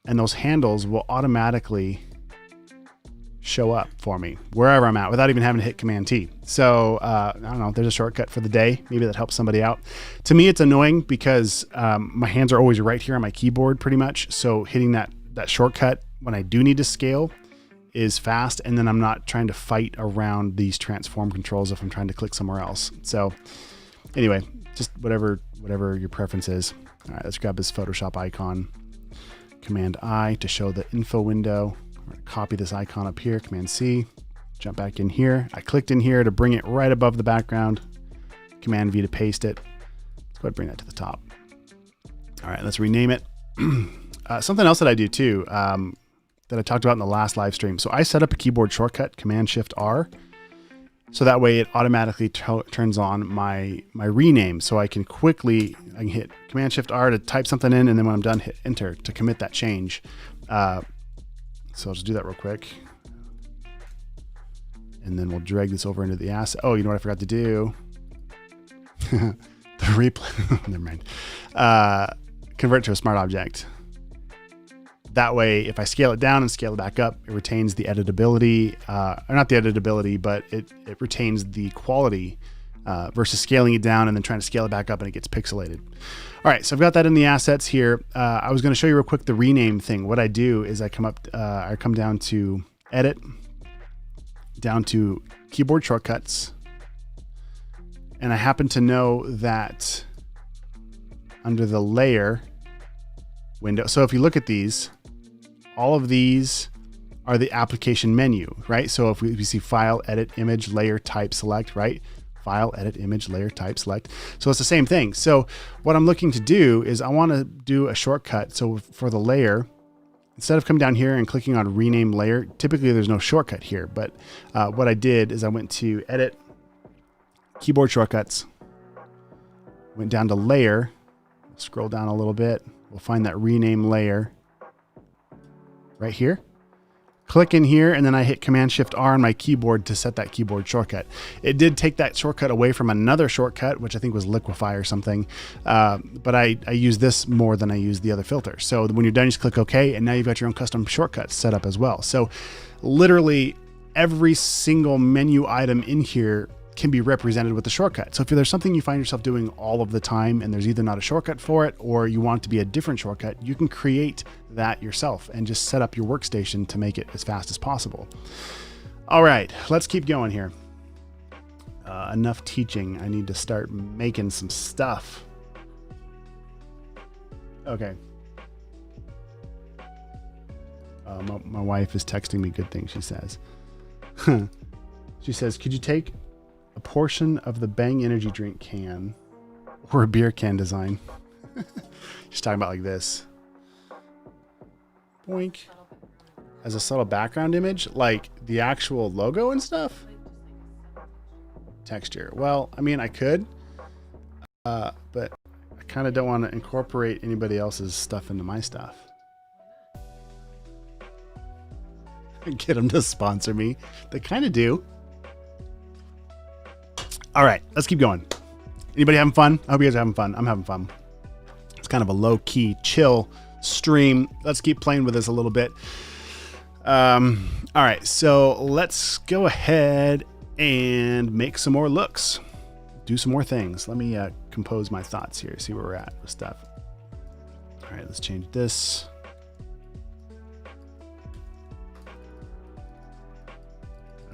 and those handles will automatically show up for me wherever I'm at without even having to hit Command T. So I don't know, there's a shortcut for the day. Maybe that helps somebody out. To me, it's annoying because my hands are always right here on my keyboard pretty much. So hitting that shortcut when I do need to scale is fast, and then I'm not trying to fight around these transform controls if I'm trying to click somewhere else. So anyway, just whatever your preference is. All right, let's grab this Photoshop icon. Command I to show the info window. I'm going to copy this icon up here, Command C, jump back in here. I clicked in here to bring it right above the background. Command V to paste it. Let's go ahead and bring that to the top. All right, let's rename it. Something else that I do too, that I talked about in the last live stream. So I set up a keyboard shortcut, Command Shift R. So that way it automatically turns on my rename. So I can hit Command Shift R to type something in, and then when I'm done, hit Enter to commit that change. So I'll just do that real quick. And then we'll drag this over into the asset. Oh, you know what I forgot to do? The replay, never mind. Convert to a smart object. That way, if I scale it down and scale it back up, it retains the editability, or not the editability, but it retains the quality versus scaling it down and then trying to scale it back up and it gets pixelated. All right, so I've got that in the assets here. I was going to show you real quick the rename thing. What I do is I come down to Edit, down to Keyboard Shortcuts, and I happen to know that under the Layer window, so if you look at these, all of these are the application menu, right? So if we see File, Edit, Image, Layer, Type, Select, right? File, Edit, Image, Layer, Type, Select. So it's the same thing. So what I'm looking to do is I want to do a shortcut. So for the layer, instead of coming down here and clicking on Rename Layer, typically there's no shortcut here, but what I did is I went to Edit, Keyboard Shortcuts, went down to Layer, scroll down a little bit, we'll find that Rename Layer right here. Click in here, and then I hit Command-Shift-R on my keyboard to set that keyboard shortcut. It did take that shortcut away from another shortcut, which I think was Liquify or something, but I use this more than I use the other filter. So when you're done, you just click OK, and now you've got your own custom shortcuts set up as well. So literally every single menu item in here can be represented with the shortcut. So if there's something you find yourself doing all of the time and there's either not a shortcut for it or you want it to be a different shortcut, you can create that yourself and just set up your workstation to make it as fast as possible. All right, let's keep going here. Enough teaching. I need to start making some stuff. Okay. My wife is texting me good things, she says. She says, could you take a portion of the Bang energy drink can or a beer can design? She's talking about like this. Boink. As a subtle background image, like the actual logo and stuff? Texture. Well, I mean, I could, but I kind of don't want to incorporate anybody else's stuff into my stuff. Get them to sponsor me. They kind of do. All right, let's keep going. Anybody having fun? I hope you guys are having fun. I'm having fun. It's kind of a low-key, chill stream. Let's keep playing with this a little bit. All right, so let's go ahead and make some more looks. Do some more things. Let me compose my thoughts here, see where we're at with stuff. All right, let's change this.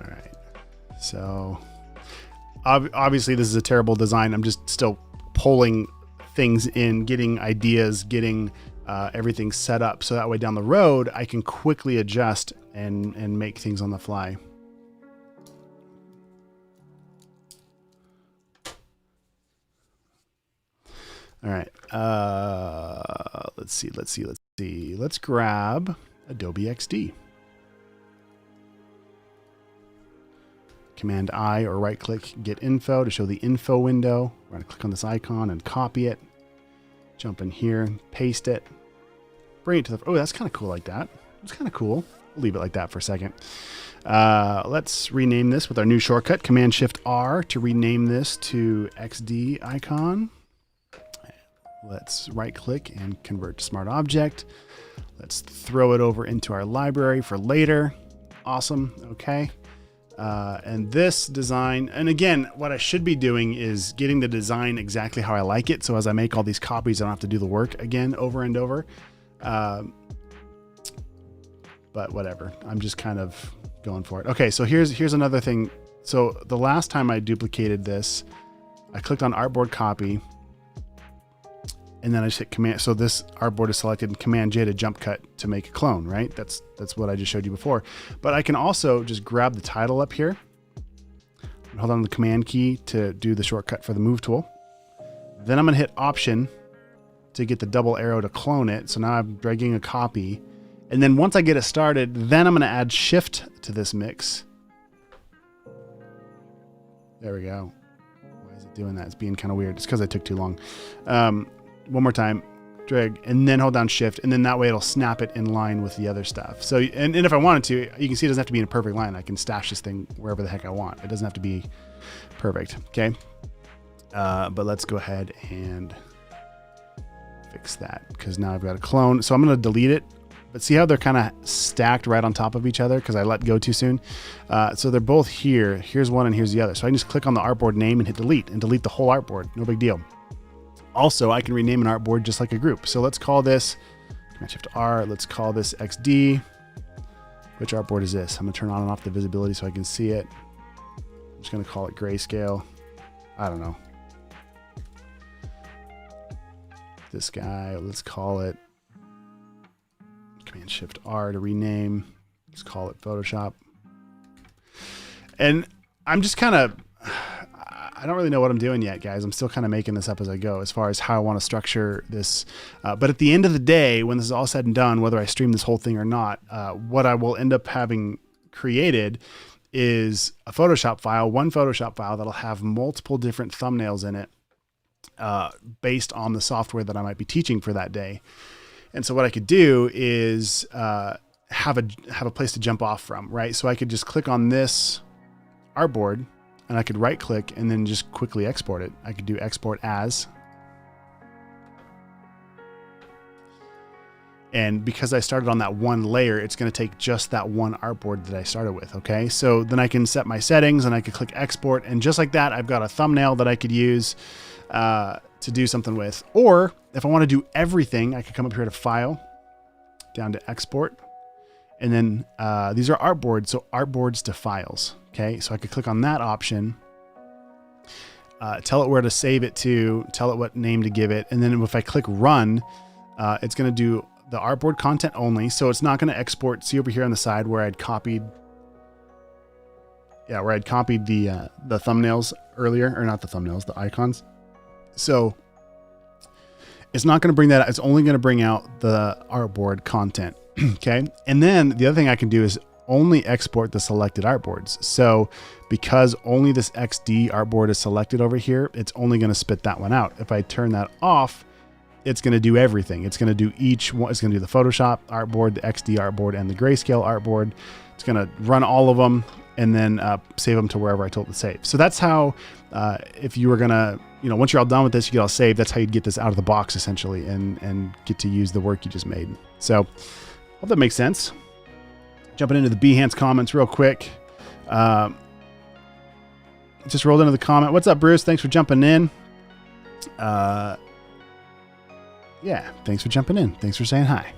All right, so obviously this is a terrible design. I'm just still pulling things in, getting ideas, getting everything set up. So that way down the road, I can quickly adjust and make things on the fly. All right. Let's see. Let's grab Adobe XD. Command I or right click, get info to show the info window. We're going to click on this icon and copy it. Jump in here, paste it, bring it to the, oh, that's kind of cool like that. It's kind of cool. We'll leave it like that for a second. Let's rename this with our new shortcut, Command Shift R to rename this to XD icon. Let's right click and convert to smart object. Let's throw it over into our library for later. Awesome. Okay. And this design, and again, what I should be doing is getting the design exactly how I like it. So as I make all these copies, I don't have to do the work again over and over. But whatever, I'm just kind of going for it. Okay, so here's another thing. So the last time I duplicated this, I clicked on Artboard copy, and then I just hit Command. So this Artboard is selected, and Command J to jump cut to make a clone, right? That's what I just showed you before. But I can also just grab the title up here, and hold on the Command key to do the shortcut for the Move tool. Then I'm gonna hit Option to get the double arrow to clone it. So now I'm dragging a copy. And then once I get it started, then I'm gonna add Shift to this mix. There we go. Why is it doing that? It's being kind of weird. It's because I took too long. One more time, drag, and then hold down Shift, and then that way it'll snap it in line with the other stuff. So, and if I wanted to, you can see it doesn't have to be in a perfect line. I can stash this thing wherever the heck I want. It doesn't have to be perfect, okay? But let's go ahead and fix that, because now I've got a clone. So I'm gonna delete it, but see how they're kind of stacked right on top of each other because I let go too soon. So they're both here. Here's one and here's the other. So I can just click on the artboard name and hit delete and delete the whole artboard. No big deal. Also, I can rename an artboard just like a group. So let's call this, Command Shift R, let's call this XD. Which artboard is this? I'm gonna turn on and off the visibility so I can see it. I'm just gonna call it grayscale. I don't know. This guy, let's call it Command Shift R to rename. Let's call it Photoshop. And I'm just kind of, I don't really know what I'm doing yet, guys. I'm still kind of making this up as I go as far as how I want to structure this. But at the end of the day, when this is all said and done, whether I stream this whole thing or not, what I will end up having created is a Photoshop file, one Photoshop file that'll have multiple different thumbnails in it based on the software that I might be teaching for that day. And so what I could do is have a place to jump off from, right? So I could just click on this artboard and I could right click and then just quickly export it. I could do export as. And because I started on that one layer, it's going to take just that one artboard that I started with. Okay. So then I can set my settings and I could click export. And just like that, I've got a thumbnail that I could use to do something with. Or if I want to do everything, I could come up here to File, down to Export. And then these are artboards, so artboards to files. Okay, so I could click on that option, tell it where to save it to, tell it what name to give it. And then if I click Run, it's going to do the artboard content only. So it's not going to export. See over here on the side where I'd copied, the thumbnails earlier, or not the thumbnails, the icons. So it's not going to bring that out. It's only going to bring out the artboard content. Okay. And then the other thing I can do is only export the selected artboards. So because only this XD artboard is selected over here, it's only going to spit that one out. If I turn that off, it's going to do everything. It's going to do each one. It's going to do the Photoshop artboard, the XD artboard, and the grayscale artboard. It's going to run all of them and then save them to wherever I told it to save. So that's how, if you were going to, once you're all done with this, you get all saved. That's how you'd get this out of the box essentially and get to use the work you just made. So hope that makes sense. Jumping into the Behance comments real quick. Just rolled into the comment. What's up, Bruce? Thanks for jumping in. Yeah, thanks for jumping in. Thanks for saying hi.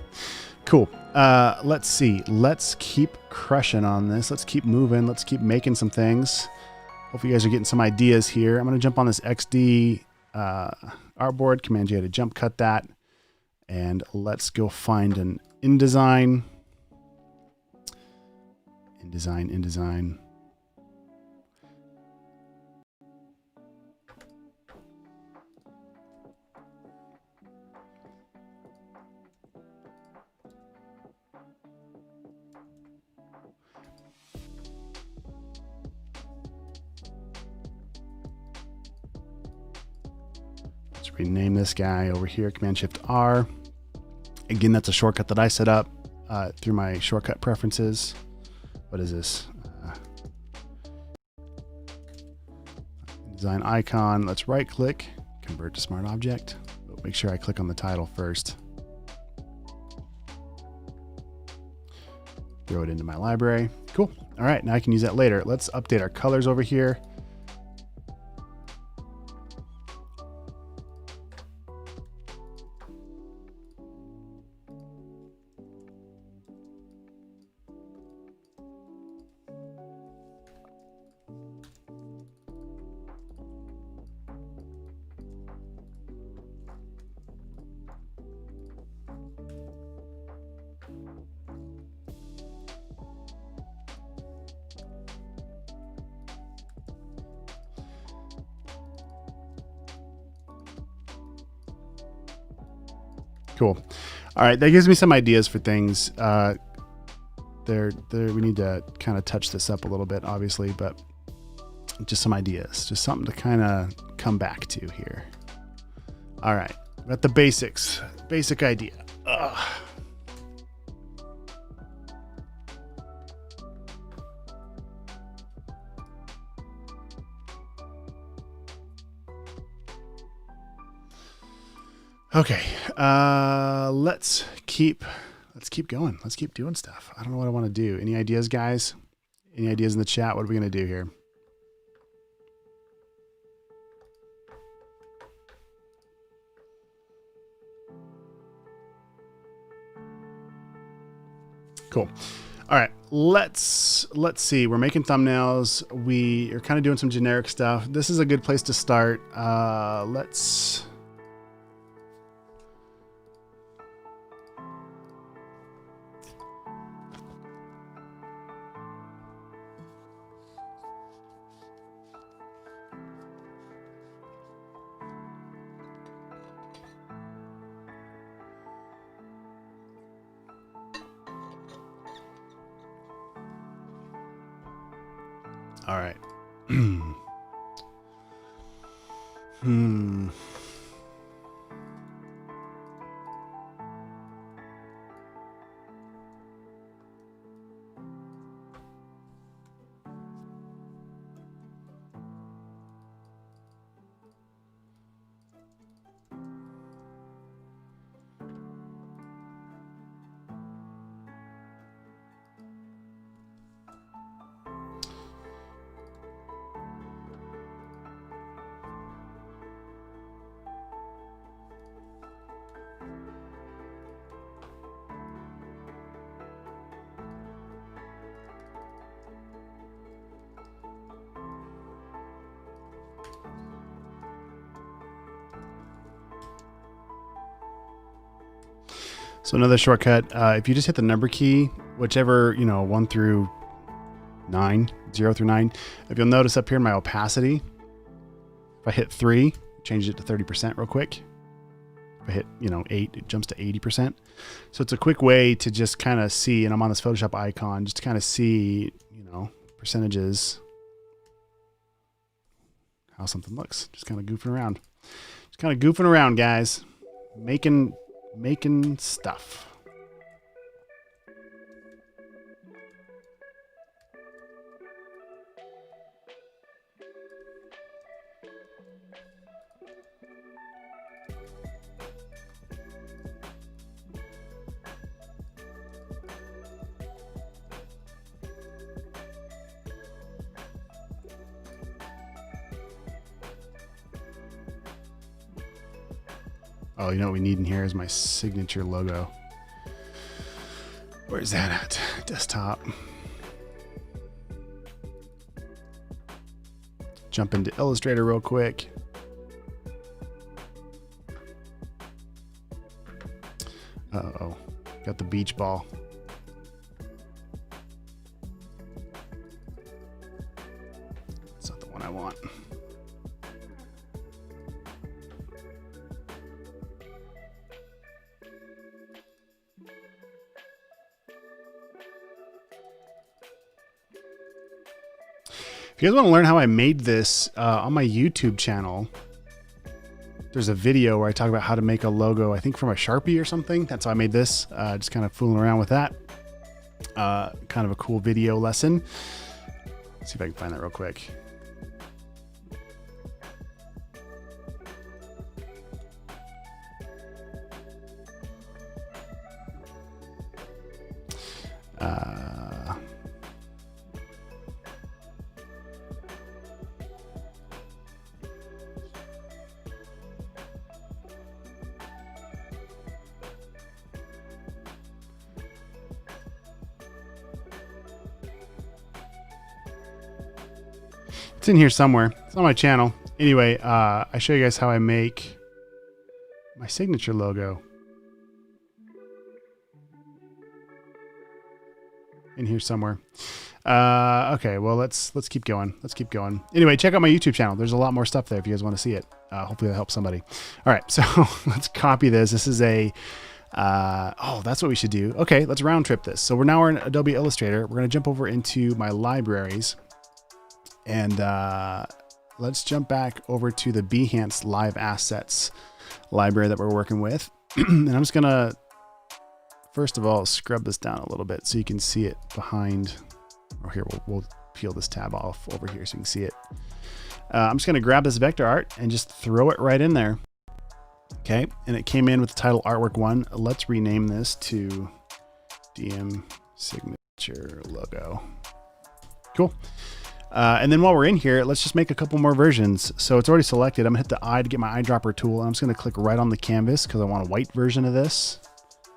Cool. Let's see. Let's keep crushing on this. Let's keep moving. Let's keep making some things. Hopefully you guys are getting some ideas here. I'm going to jump on this XD artboard. Command J to jump cut that. And let's go find an InDesign. InDesign. Let's rename this guy over here, Command Shift R. Again, that's a shortcut that I set up through my shortcut preferences. What is this? Design icon. Let's right click, convert to smart object. But make sure I click on the title first. Throw it into my library. Cool. All right, now I can use that later. Let's update our colors over here. Cool. All right, that gives me some ideas for things. We need to kind of touch this up a little bit, obviously, but just some ideas, just something to kind of come back to here. All right, got the basics, basic idea. Ugh. Okay, let's keep let's keep going. Let's keep doing stuff. I don't know what I want to do. Any ideas, guys? Any ideas in the chat? What are we going to do here? Cool. All right, let's see. We're making thumbnails. We are kind of doing some generic stuff. This is a good place to start. Let's. All right. So another shortcut, if you just hit the number key, whichever, 1 through 9, 0 through 9, if you'll notice up here in my opacity, if I hit 3, change it to 30% real quick. If I hit, 8, it jumps to 80%. So it's a quick way to just kind of see, and I'm on this Photoshop icon, just to kind of see, percentages, how something looks. Just kind of goofing around. Just kind of goofing around, guys. Making stuff. Oh, you know what we need in here is my signature logo. Where's that at? Desktop. Jump into Illustrator real quick. Uh-oh, got the beach ball. That's not the one I want. If you guys want to learn how I made this on my YouTube channel, there's a video where I talk about how to make a logo, I think from a Sharpie or something. That's how I made this. Just kind of fooling around with that. Kind of a cool video lesson. Let's see if I can find that real quick. It's in here somewhere. It's on my channel. Anyway, I show you guys how I make my signature logo. In here somewhere. Okay, well let's keep going. Let's keep going. Anyway, check out my YouTube channel. There's a lot more stuff there if you guys want to see it. Hopefully that helps somebody. All right, so let's copy this. This is a oh, that's what we should do. Okay, let's round trip this. So we're in Adobe Illustrator. We're gonna jump over into my libraries. And let's jump back over to the Behance Live Assets library that we're working with. And I'm just going to, first of all, scrub this down a little bit so you can see it behind. Or here, we'll peel this tab off over here so you can see it. I'm just going to grab this vector art and just throw it right in there. Okay, and it came in with the title Artwork 1. Let's rename this to DM signature logo. Cool. And then while we're in here, let's just make a couple more versions. So it's already selected. I'm gonna hit the eye to get my eyedropper tool. And I'm just gonna click right on the canvas because I want a white version of this.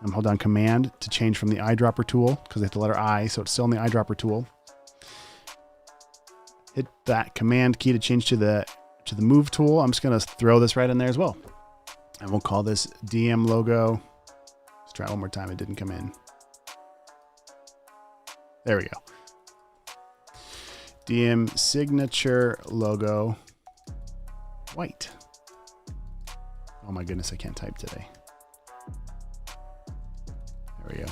I'm hold down Command to change from the eyedropper tool because I hit the letter I, so it's still in the eyedropper tool. Hit that Command key to change to the Move tool. I'm just gonna throw this right in there as well. And we'll call this DM logo. Let's try it one more time. It didn't come in. There we go. DM signature logo white. Oh my goodness, I can't type today. There we go.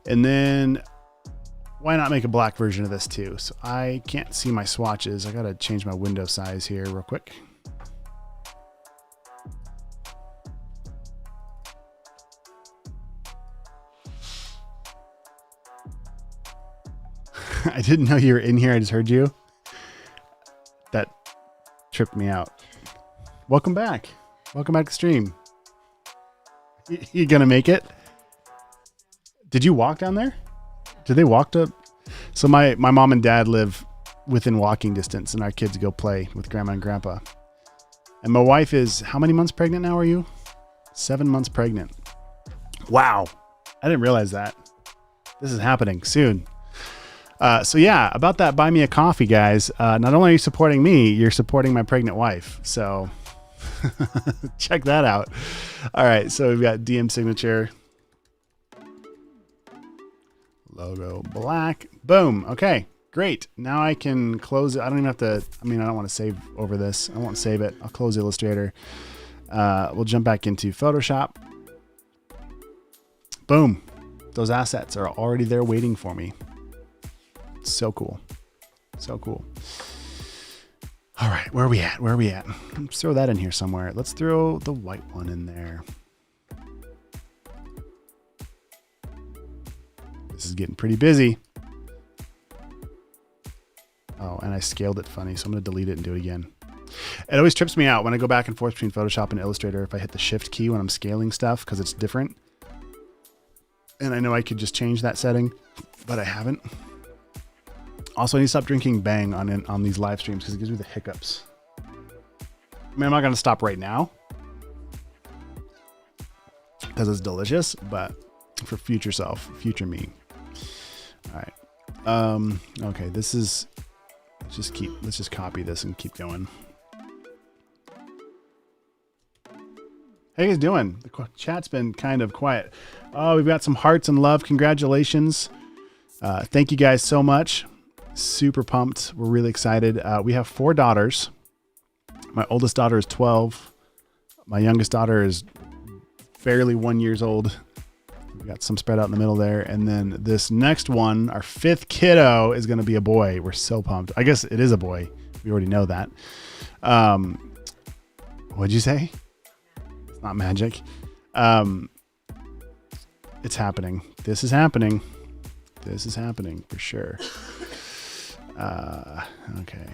And then why not make a black version of this too? So I can't see my swatches. I gotta change my window size here real quick. I didn't know you were in here. I just heard you. That tripped me out. Welcome back. Welcome back to stream. You gonna make it? Did you walk down there? Did they walk to? So my mom and dad live within walking distance, and our kids go play with grandma and grandpa. And my wife is, how many months pregnant now are you? 7 months pregnant. Wow. I didn't realize that. This is happening soon. So yeah, about that buy me a coffee, guys. Not only are you supporting me, you're supporting my pregnant wife. So check that out. All right. So we've got DM signature logo black. Boom. Okay, great. Now I can close it. I don't even have to, I don't want to save over this. I won't save it. I'll close Illustrator. We'll jump back into Photoshop. Boom. Those assets are already there waiting for me. So cool. So cool. All right, where are we at? Where are we at? Let's throw that in here somewhere. Let's throw the white one in there. This is getting pretty busy. Oh, and I scaled it funny, so I'm going to delete it and do it again. It always trips me out when I go back and forth between Photoshop and Illustrator if I hit the Shift key when I'm scaling stuff because it's different. And I know I could just change that setting, but I haven't. Also, I need to stop drinking Bang on these live streams because it gives me the hiccups. I'm not going to stop right now because it's delicious, but for future self, future me. All right. Okay, this is, let's just copy this and keep going. How you guys doing? The chat's been kind of quiet. Oh, we've got some hearts and love. Congratulations. Thank you guys so much. Super pumped. We're really excited. We have 4 daughters. My oldest daughter is 12. My youngest daughter is barely 1 year old. We got some spread out in the middle there. And then this next one, our 5th kiddo, is going to be a boy. We're so pumped. I guess it is a boy. We already know that. What'd you say? It's not magic. It's happening. This is happening. This is happening for sure. Okay.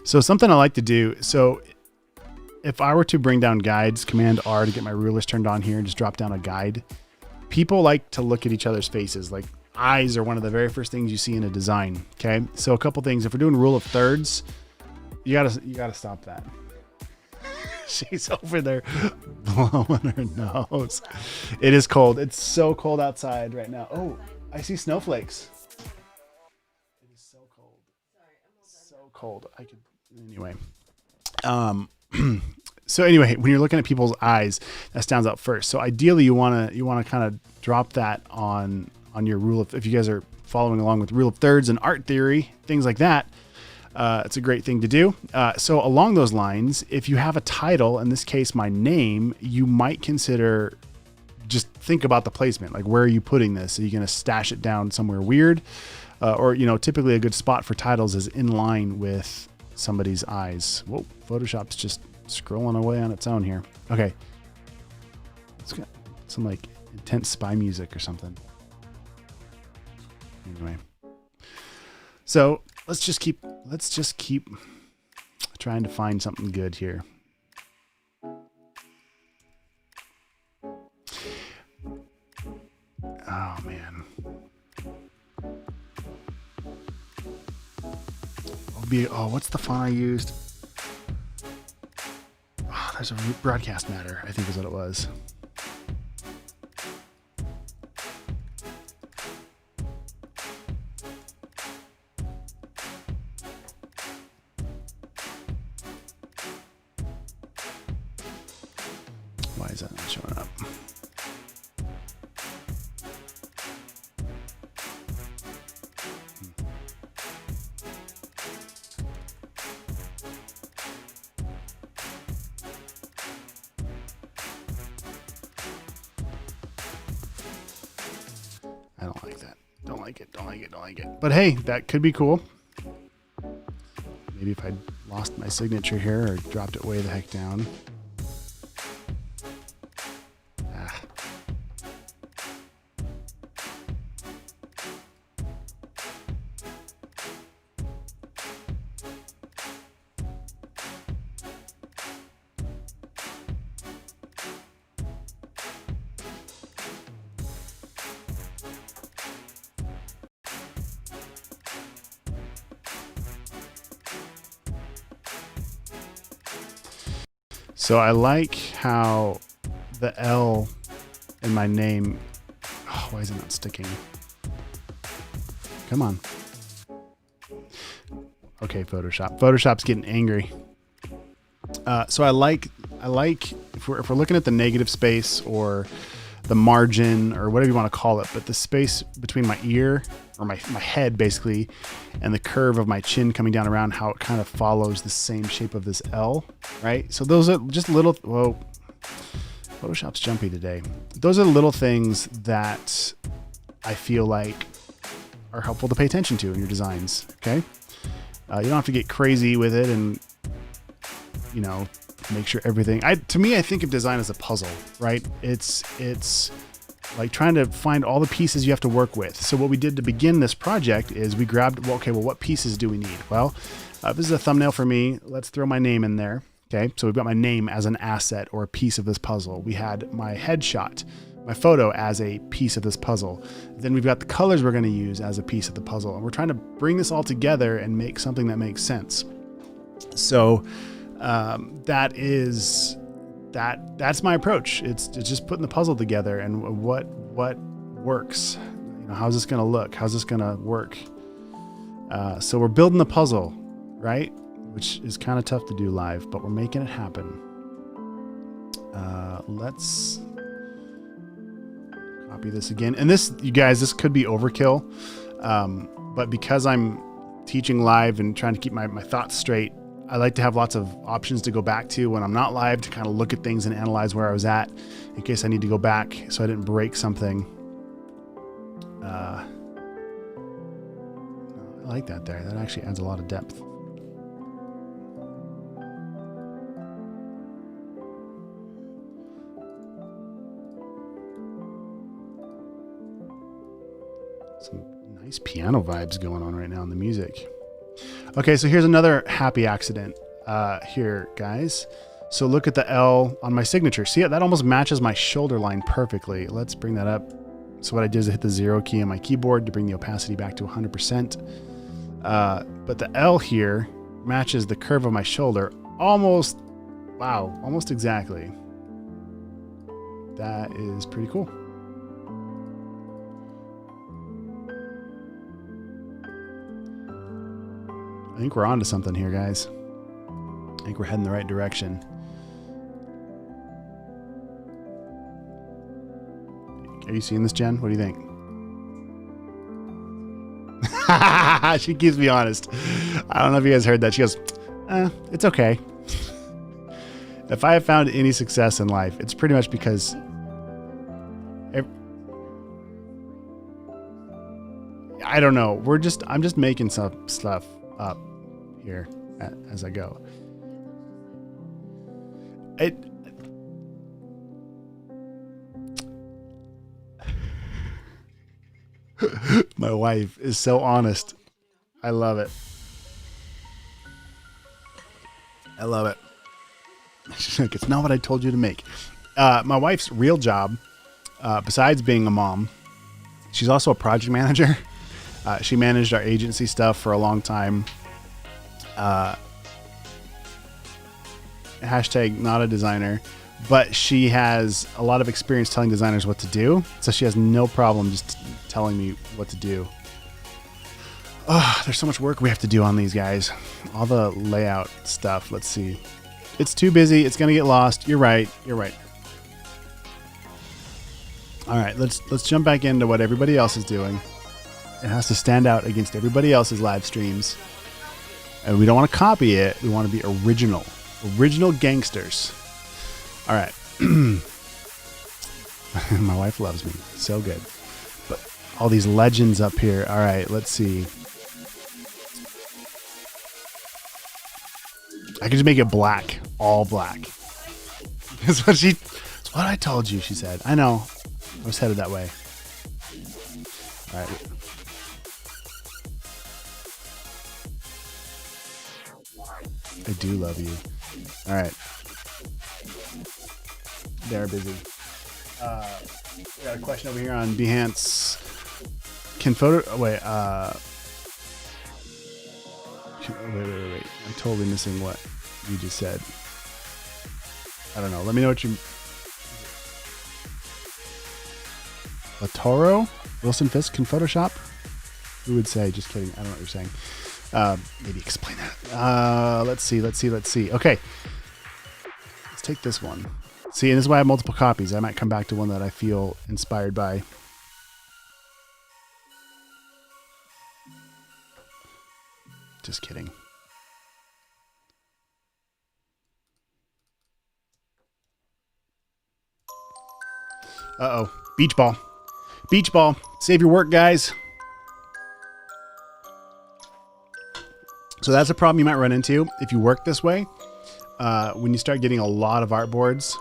So something I like to do. So if I were to bring down guides, Command R to get my rulers turned on here and just drop down a guide, people like to look at each other's faces. Like eyes are one of the very first things you see in a design. Okay. So a couple things. If we're doing rule of thirds, you gotta stop that. She's over there blowing her nose. It is cold. It's so cold outside right now. Oh, I see snowflakes. It is so cold. So cold. I could, anyway. So anyway, when you're looking at people's eyes, that stands out first. So ideally you want to kind of drop that on your rule of, if you guys are following along with rule of thirds and art theory, things like that. It's a great thing to do. So along those lines, if you have a title, in this case, my name, you might consider, just think about the placement. Like, where are you putting this? Are you going to stash it down somewhere weird? Or, typically a good spot for titles is in line with somebody's eyes. Whoa, Photoshop's just scrolling away on its own here. Okay. It's got some like intense spy music or something. Anyway. So let's just keep trying to find something good here. Oh, man. What's the font I used? Oh, there's a Broadcast Matter, I think is what it was. Why is that not showing up? I don't like that. Don't like it. Don't like it. Don't like it. But hey, that could be cool. Maybe if I lost my signature here or dropped it way the heck down. So I like how the L in my name, oh, why is it not sticking? Come on. Okay, Photoshop. Photoshop's getting angry. So I like if we're looking at the negative space or the margin or whatever you want to call it, but the space between my ear or my head basically and the curve of my chin coming down around, how it kind of follows the same shape of this L, right? So those are just little, whoa, Photoshop's jumpy today. Those are the little things that I feel like are helpful to pay attention to in your designs, okay? You don't have to get crazy with it and, you know, make sure everything, to me, I think of design as a puzzle, right? It's like trying to find all the pieces you have to work with. So what we did to begin this project is we grabbed, well, okay, well, what pieces do we need? Well, this is a thumbnail for me. Let's throw my name in there. Okay, so we've got my name as an asset or a piece of this puzzle. We had my headshot, my photo as a piece of this puzzle. Then we've got the colors we're going to use as a piece of the puzzle. And we're trying to bring this all together and make something that makes sense. So that's my approach. It's just putting the puzzle together and what works. You know, how's this going to look? How's this going to work? So we're building the puzzle, right? Which is kind of tough to do live, but we're making it happen. Let's copy this again. And this, you guys, this could be overkill. But because I'm teaching live and trying to keep my thoughts straight, I like to have lots of options to go back to when I'm not live to kind of look at things and analyze where I was at in case I need to go back so I didn't break something. I like that there. That actually adds a lot of depth. Some nice piano vibes going on right now in the music. Okay, so here's another happy accident here, guys. So look at the L on my signature. See it? That almost matches my shoulder line perfectly. Let's bring that up. So what I did is I hit the 0 key on my keyboard to bring the opacity back to 100%. But the L here matches the curve of my shoulder almost, wow, almost exactly. That is pretty cool. I think we're onto something here, guys. I think we're heading the right direction. Are you seeing this, Jen? What do you think? She keeps me honest. I don't know if you guys heard that. She goes, it's okay. If I have found any success in life, it's pretty much because I don't know. I'm just making some stuff up here as I go. My wife is so honest. I love it. I love it. She's like, it's not what I told you to make. My wife's real job, besides being a mom, She's also a project manager. She managed our agency stuff for a long time. Hashtag not a designer, but she has a lot of experience telling designers what to do. So she has no problem just telling me what to do. Oh, there's so much work we have to do on these guys. All the layout stuff. Let's see. It's too busy. It's going to get lost. You're right. You're right. All right, let's jump back into what everybody else is doing. It has to stand out against everybody else's live streams. And we don't want to copy it. We want to be original. Original gangsters. All right. My wife loves me. So good. But all these legends up here. All right, let's see. I could just make it black. All black. That's what I told you, she said. I know. I was headed that way. All right. I do love you. All right. They're busy. We got a question over here on Behance. Can photo... Oh, wait. Wait. I'm totally missing what you just said. I don't know. Let me know what you... Latoro? Wilson Fisk can Photoshop? Who would say? Just kidding. I don't know what you're saying. Maybe explain that. Let's see. Okay. Let's take this one. See, and this is why I have multiple copies. I might come back to one that I feel inspired by. Just kidding. Uh-oh. Beach ball. Beach ball. Save your work, guys. So that's a problem you might run into if you work this way. When you start getting a lot of artboards,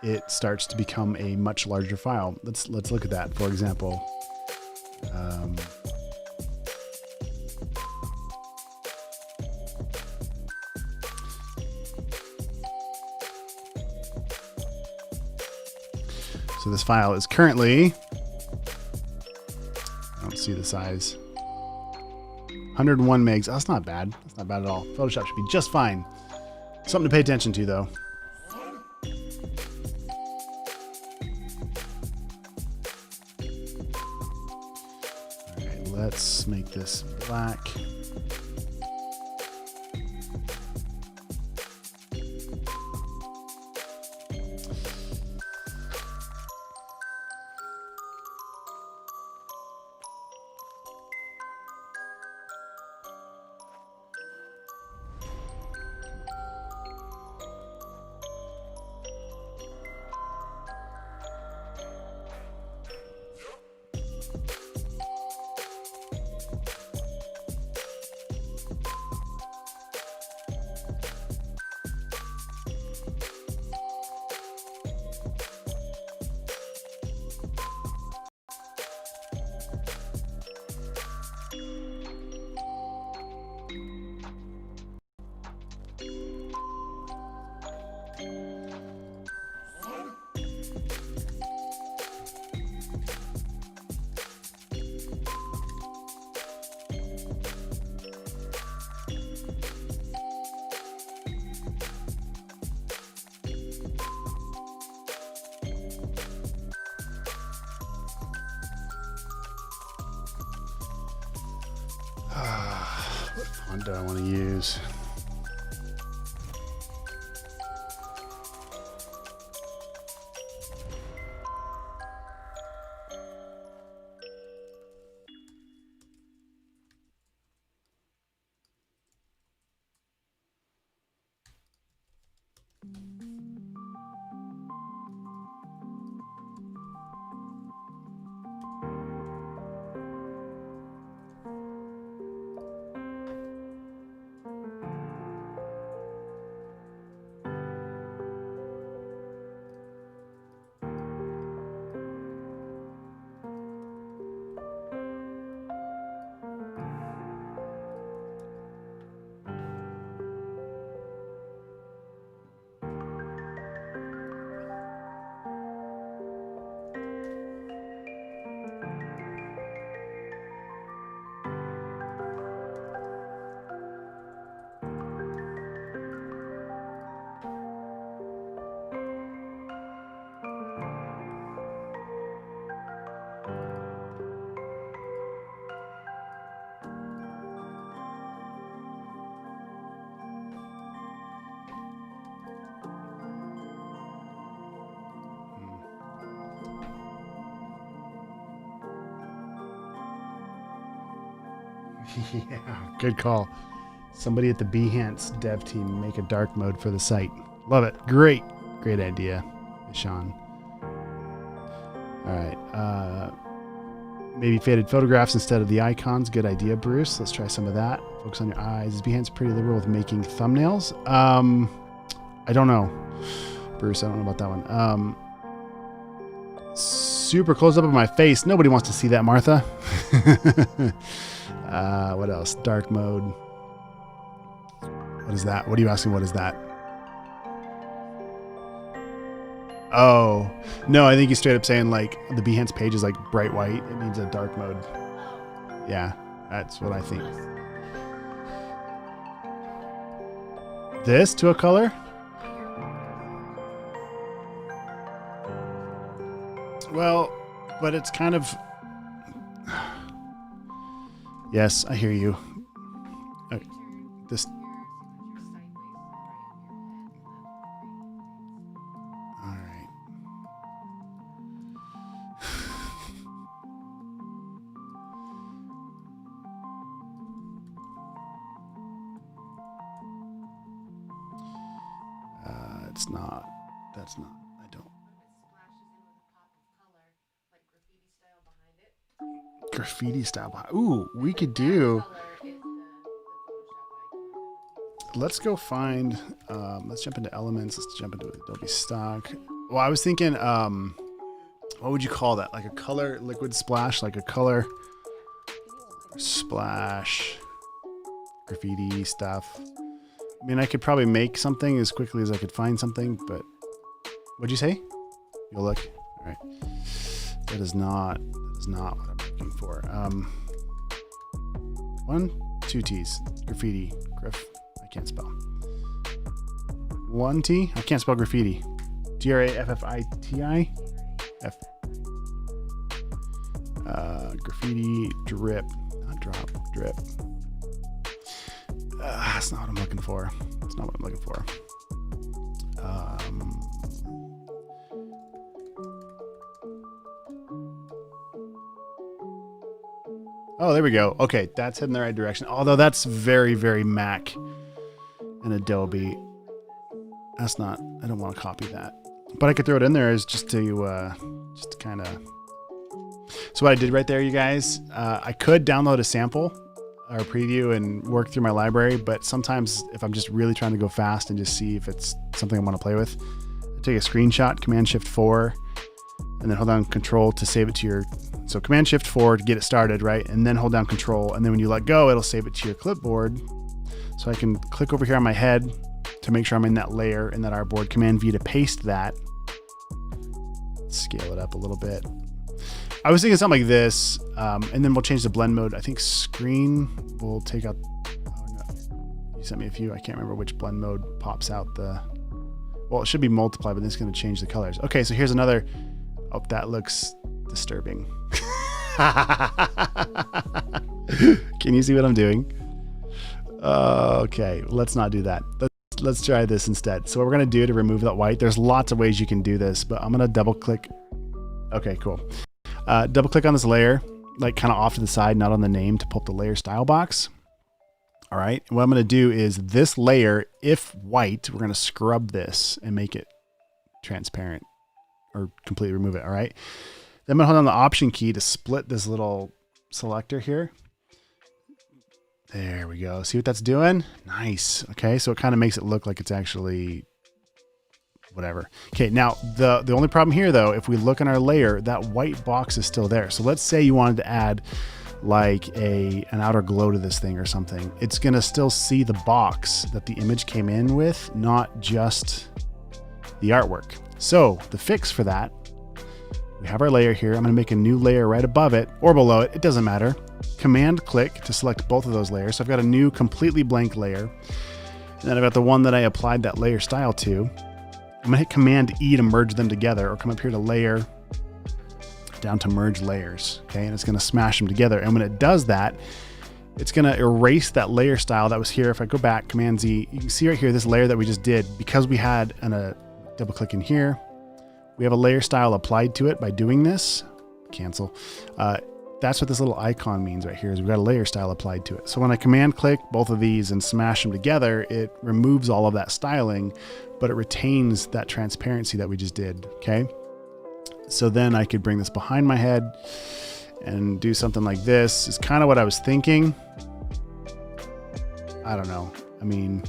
it starts to become a much larger file. Let's look at that. For example, so this file is currently, I don't see the size, 101 megs. Oh, that's not bad. That's not bad at all. Photoshop should be just fine. Something to pay attention to, though. All right, let's make this black. What font do I want to use? Yeah, good call. Somebody at the Behance dev team make a dark mode for the site. Love it. Great idea, Sean. All right. Maybe faded photographs instead of the icons. Good idea, Bruce. Let's try some of that. Focus on your eyes. Is Behance pretty liberal with making thumbnails? I don't know, Bruce. I don't know about that one. Super close up of my face. Nobody wants to see that, Martha. What else? Dark mode. What is that? What are you asking? What is that? Oh, no, I think he's straight up saying like the Behance page is like bright white. It needs a dark mode. Yeah, that's what I think. This to a color? Well, but it's kind of... Yes, I hear you. Okay. This... All right. It's not. That's not. I don't. Graffiti style behind. Ooh, we could do. Let's go find. Let's jump into elements. Let's jump into Adobe stock. Well, I was thinking. What would you call that? Like a color liquid splash, like a color splash graffiti stuff. I mean, I could probably make something as quickly as I could find something, but what'd you say? You'll look. All right. That is not what I'm looking for. 1, 2 T's. Graffiti. I can't spell. 1 T? I can't spell graffiti. Graffiti? F. Graffiti drip. Not drop. Drip. That's not what I'm looking for. That's not what I'm looking for. Oh, there we go. Okay, that's heading the right direction. Although that's very, very Mac and Adobe. That's not, I don't want to copy that. But I could throw it in there as just to kind of. So what I did right there, you guys, I could download a sample or a preview and work through my library, but sometimes if I'm just really trying to go fast and just see if it's something I want to play with, I take a screenshot, Command-Shift-4, and then hold down Control to save it to your, so Command-Shift-4 to get it started, right? And then hold down Control, and then when you let go, it'll save it to your clipboard. So I can click over here on my head to make sure I'm in that layer in that artboard, Command-V to paste that. Scale it up a little bit. I was thinking something like this, and then we'll change the blend mode. I think screen will take out, oh no, you sent me a few. I can't remember which blend mode pops out the, well, it should be multiply, but then it's going to change the colors. Okay, so here's another, oh, that looks disturbing. Can you see what I'm doing? Okay, let's not do that. Let's try this instead. So what we're going to do to remove that white, there's lots of ways you can do this, but I'm going to double click. Okay, cool. Double click on this layer, like kind of off to the side, not on the name, to pull up the layer style box. All right. What I'm going to do is this layer, if white, we're going to scrub this and make it transparent or completely remove it. All right. Then I'm going to hold down the Option key to split this little selector here. There we go. See what that's doing? Nice. Okay. So it kind of makes it look like it's actually whatever. Okay, now the only problem here though, if we look in our layer, that white box is still there. So let's say you wanted to add like an outer glow to this thing or something. It's gonna still see the box that the image came in with, not just the artwork. So the fix for that, we have our layer here. I'm gonna make a new layer right above it or below it, it doesn't matter. Command click to select both of those layers. So I've got a new completely blank layer. And then I've got the one that I applied that layer style to. I'm gonna hit Command E to merge them together, or come up here to Layer, down to Merge Layers, okay? And it's gonna smash them together. And when it does that, it's gonna erase that layer style that was here. If I go back, Command Z, you can see right here, this layer that we just did, because we had double click in here, we have a layer style applied to it by doing this, cancel. that's what this little icon means right here, is we've got a layer style applied to it. So when I command click both of these and smash them together, it removes all of that styling, but it retains that transparency that we just did, okay? So then I could bring this behind my head and do something like this. Is kind of what I was thinking. I don't know. I mean,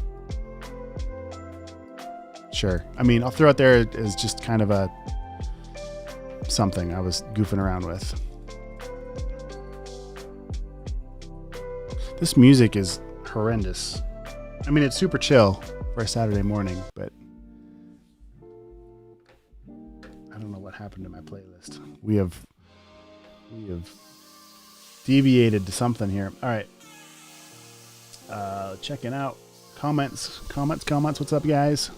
sure. I mean, I'll throw it there as just kind of a something I was goofing around with. This music is horrendous. I mean, it's super chill for a Saturday morning, but I don't know what happened to my playlist. We have deviated to something here. All right. Checking out comments. What's up, guys?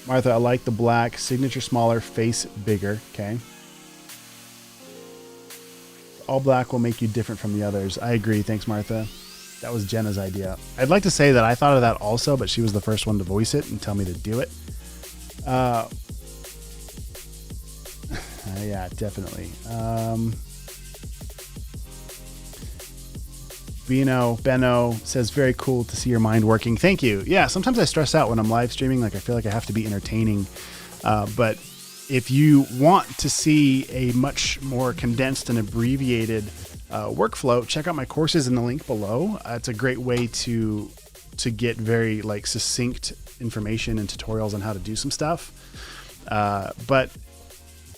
Martha, I like the black. Signature smaller, face bigger. Okay. All black will make you different from the others. I agree. Thanks, Martha. That was Jenna's idea. I'd like to say that I thought of that also, but she was the first one to voice it and tell me to do it. Yeah, definitely. Benno says, very cool to see your mind working. Thank you. Yeah, sometimes I stress out when I'm live streaming. Like, I feel like I have to be entertaining. But if you want to see a much more condensed and abbreviated workflow, check out my courses in the link below. It's a great way to get very like succinct information and tutorials on how to do some stuff. But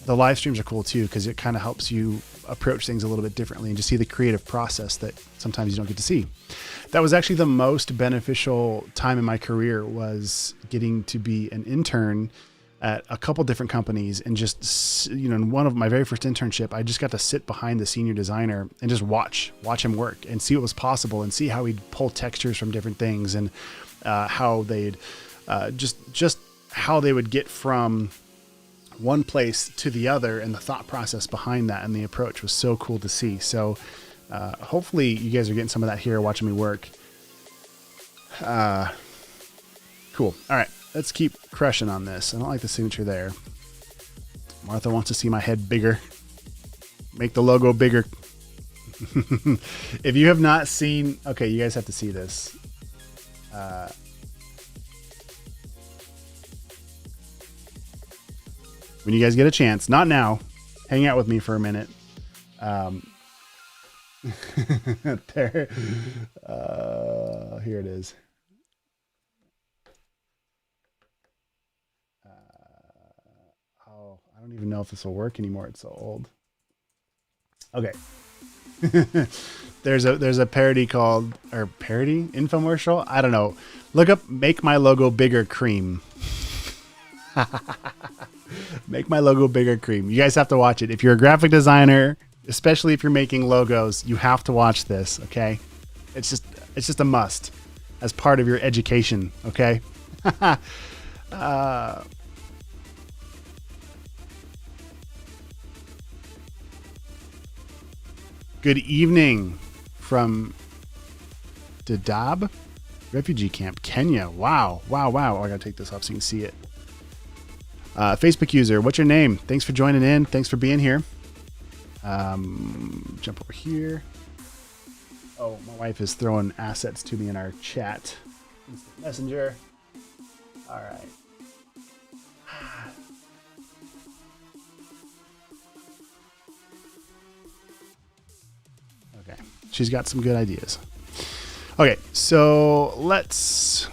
the live streams are cool too, because it kind of helps you approach things a little bit differently and just see the creative process that sometimes you don't get to see. That was actually the most beneficial time in my career, was getting to be an intern at a couple different companies, and just, you know, in one of my very first internship, I just got to sit behind the senior designer and just watch him work and see what was possible and see how he'd pull textures from different things, and how they'd just how they would get from one place to the other, and the thought process behind that and the approach was so cool to see. So hopefully you guys are getting some of that here watching me work. Cool. All right, let's keep crushing on this. I don't like the signature there. Martha wants to see my head bigger. Make the logo bigger. If you have not seen, okay, you guys have to see this. When you guys get a chance, not now, hang out with me for a minute. There, here it is. Oh, I don't even know if this will work anymore. It's so old. Okay. There's a parody called, or parody infomercial. I don't know. Look up "Make My Logo Bigger" cream. Make my logo bigger cream. You guys have to watch it. If you're a graphic designer, especially if you're making logos, you have to watch this. Okay. It's just a must as part of your education. Okay. Good evening from Dadaab refugee camp, Kenya. Wow. Oh, I gotta take this off so you can see it. Facebook user, what's your name? Thanks for joining in. Thanks for being here. Jump over here. Oh, my wife is throwing assets to me in our chat. Instant Messenger. All right. Okay. She's got some good ideas. Okay, so let's...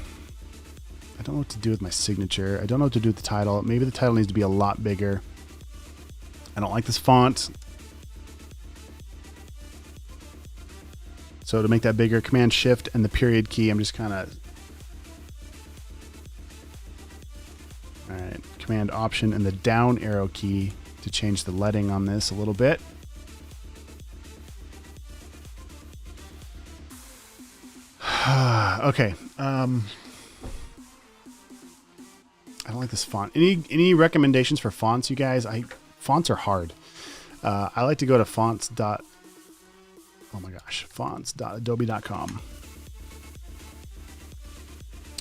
I don't know what to do with my signature. I don't know what to do with the title. Maybe the title needs to be a lot bigger. I don't like this font. So to make that bigger, Command Shift and the period key, I'm just kind of... All right, Command Option and the down arrow key to change the leading on this a little bit. Okay. I don't like this font. Any recommendations for fonts, you guys? Fonts are hard. I like to go to fonts.adobe.com.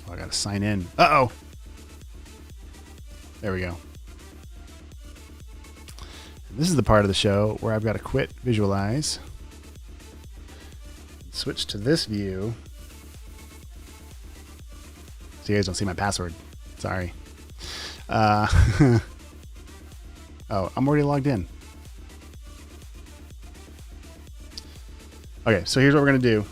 Oh, I gotta sign in. There we go. And This is the part of the show where I've got to quit visualize, switch to this view. So you guys don't see my password. Sorry. Oh, I'm already logged in. Okay, so here's what we're going to do.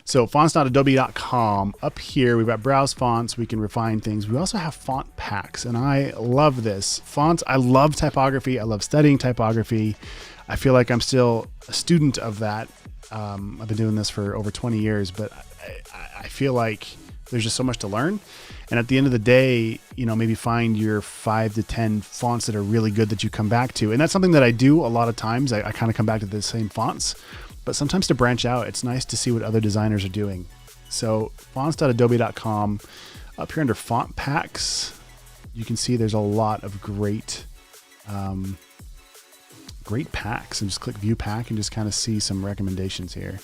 So fonts.adobe.com. Up here, we've got browse fonts. We can refine things. We also have font packs, and I love this. Fonts, I love typography. I love studying typography. I feel like I'm still a student of that. I've been doing this for over 20 years, but I feel like there's just so much to learn. And at the end of the day, you know, maybe find your 5 to 10 fonts that are really good that you come back to. And that's something that I do a lot of times. I kind of come back to the same fonts. But sometimes to branch out, it's nice to see what other designers are doing. So fonts.adobe.com, up here under font packs, you can see there's a lot of great packs. And just click view pack and just kind of see some recommendations here.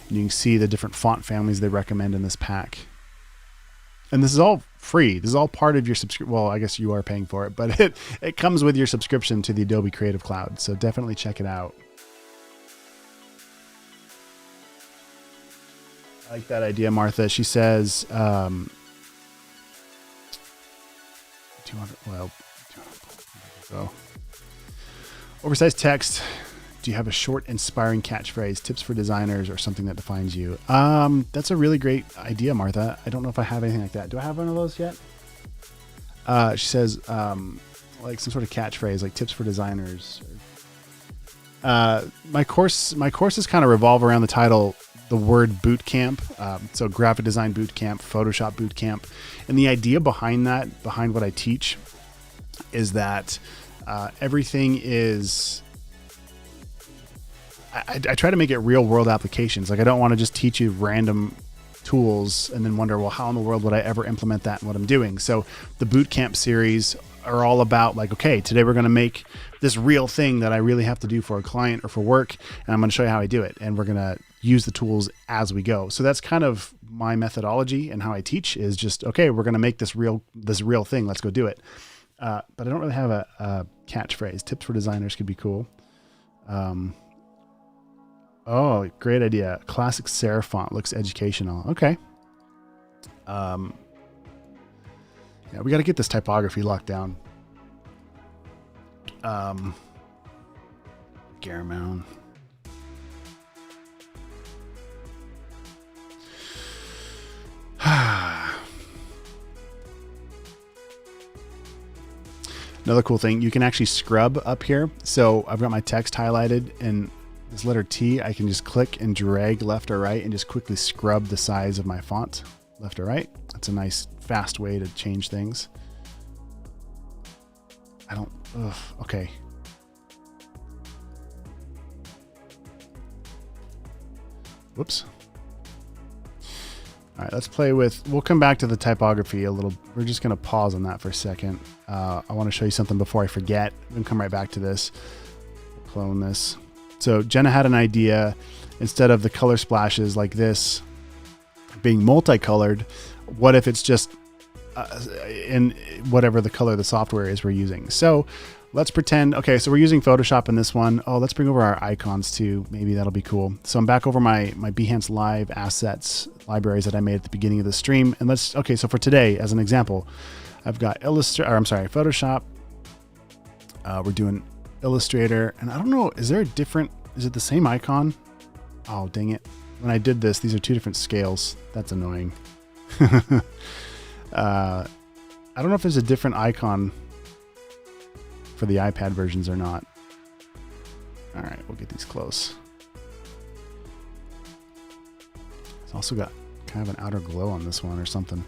And you can see the different font families they recommend in this pack. And this is all free. This is all part of your subscription. Well, I guess you are paying for it, but it comes with your subscription to the Adobe Creative Cloud. So definitely check it out. I like that idea, Martha. She says, 200, well, so oversized text. Do you have a short, inspiring catchphrase, tips for designers, or something that defines you? That's a really great idea, Martha. I don't know if I have anything like that. Do I have one of those yet? She says, like some sort of catchphrase, like tips for designers. My courses kind of revolve around the title, the word Bootcamp. So graphic design Bootcamp, Photoshop Bootcamp. And the idea behind that, behind what I teach, is that everything is, I try to make it real world applications. Like I don't want to just teach you random tools and then wonder, well, how in the world would I ever implement that in what I'm doing? So the Bootcamp series are all about like, okay, today we're going to make this real thing that I really have to do for a client or for work. And I'm going to show you how I do it. And we're going to use the tools as we go. So that's kind of my methodology and how I teach is just, okay, we're going to make this real thing. Let's go do it. But I don't really have a catchphrase. Tips for designers could be cool. Oh, great idea. Classic serif font looks educational. Okay. Yeah, we got to get this typography locked down. Garamond. Another cool thing, you can actually scrub up here. So I've got my text highlighted and this letter T, I can just click and drag left or right and just quickly scrub the size of my font left or right. That's a nice fast way to change things. Okay. Whoops. All right, let's play with, we'll come back to the typography a little. We're just going to pause on that for a second. I want to show you something before I forget. We can come right back to this. Clone this. So Jenna had an idea. Instead of the color splashes like this being multicolored, what if it's just in whatever the color the software is we're using? So let's pretend, okay, so we're using Photoshop in this one. Oh, let's bring over our icons too. Maybe that'll be cool. So I'm back over my Behance Live assets libraries that I made at the beginning of the stream. And okay, so for today, as an example, I've got Photoshop. We're doing Illustrator. And I don't know, is it the same icon? Oh, dang it. When I did this, these are two different scales. That's annoying. I don't know if there's a different icon for the iPad versions or not. All right, we'll get these close. It's also got kind of an outer glow on this one or something.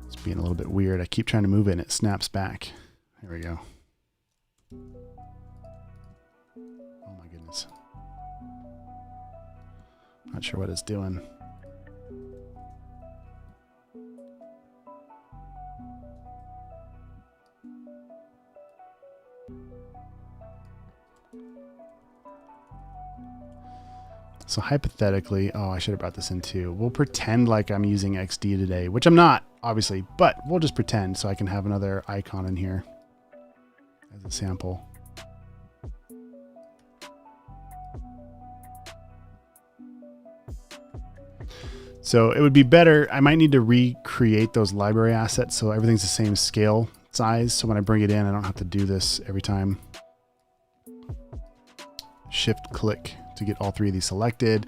It's being a little bit weird. I keep trying to move it and it snaps back. There we go. Oh my goodness. Not sure what it's doing. So hypothetically, oh, I should have brought this in too. We'll pretend like I'm using XD today, which I'm not, obviously, but we'll just pretend so I can have another icon in here as a sample. So it would be better. I might need to recreate those library assets so everything's the same scale size. So when I bring it in, I don't have to do this every time. Shift click to get all 3 of these selected.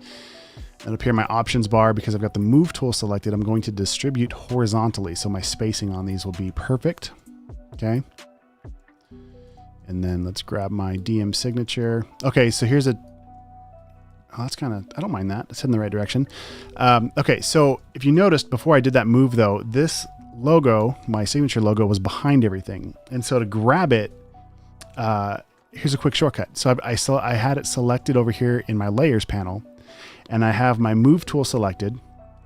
And up here, my options bar, because I've got the move tool selected, I'm going to distribute horizontally. So my spacing on these will be perfect. Okay. And then let's grab my DM signature. Okay. So here's a, oh, that's kind of, I don't mind that. It's in the right direction. Okay. So if you noticed before I did that move though, this logo, my signature logo, was behind everything. And so to grab it, here's a quick shortcut. So I had it selected over here in my layers panel, and I have my move tool selected.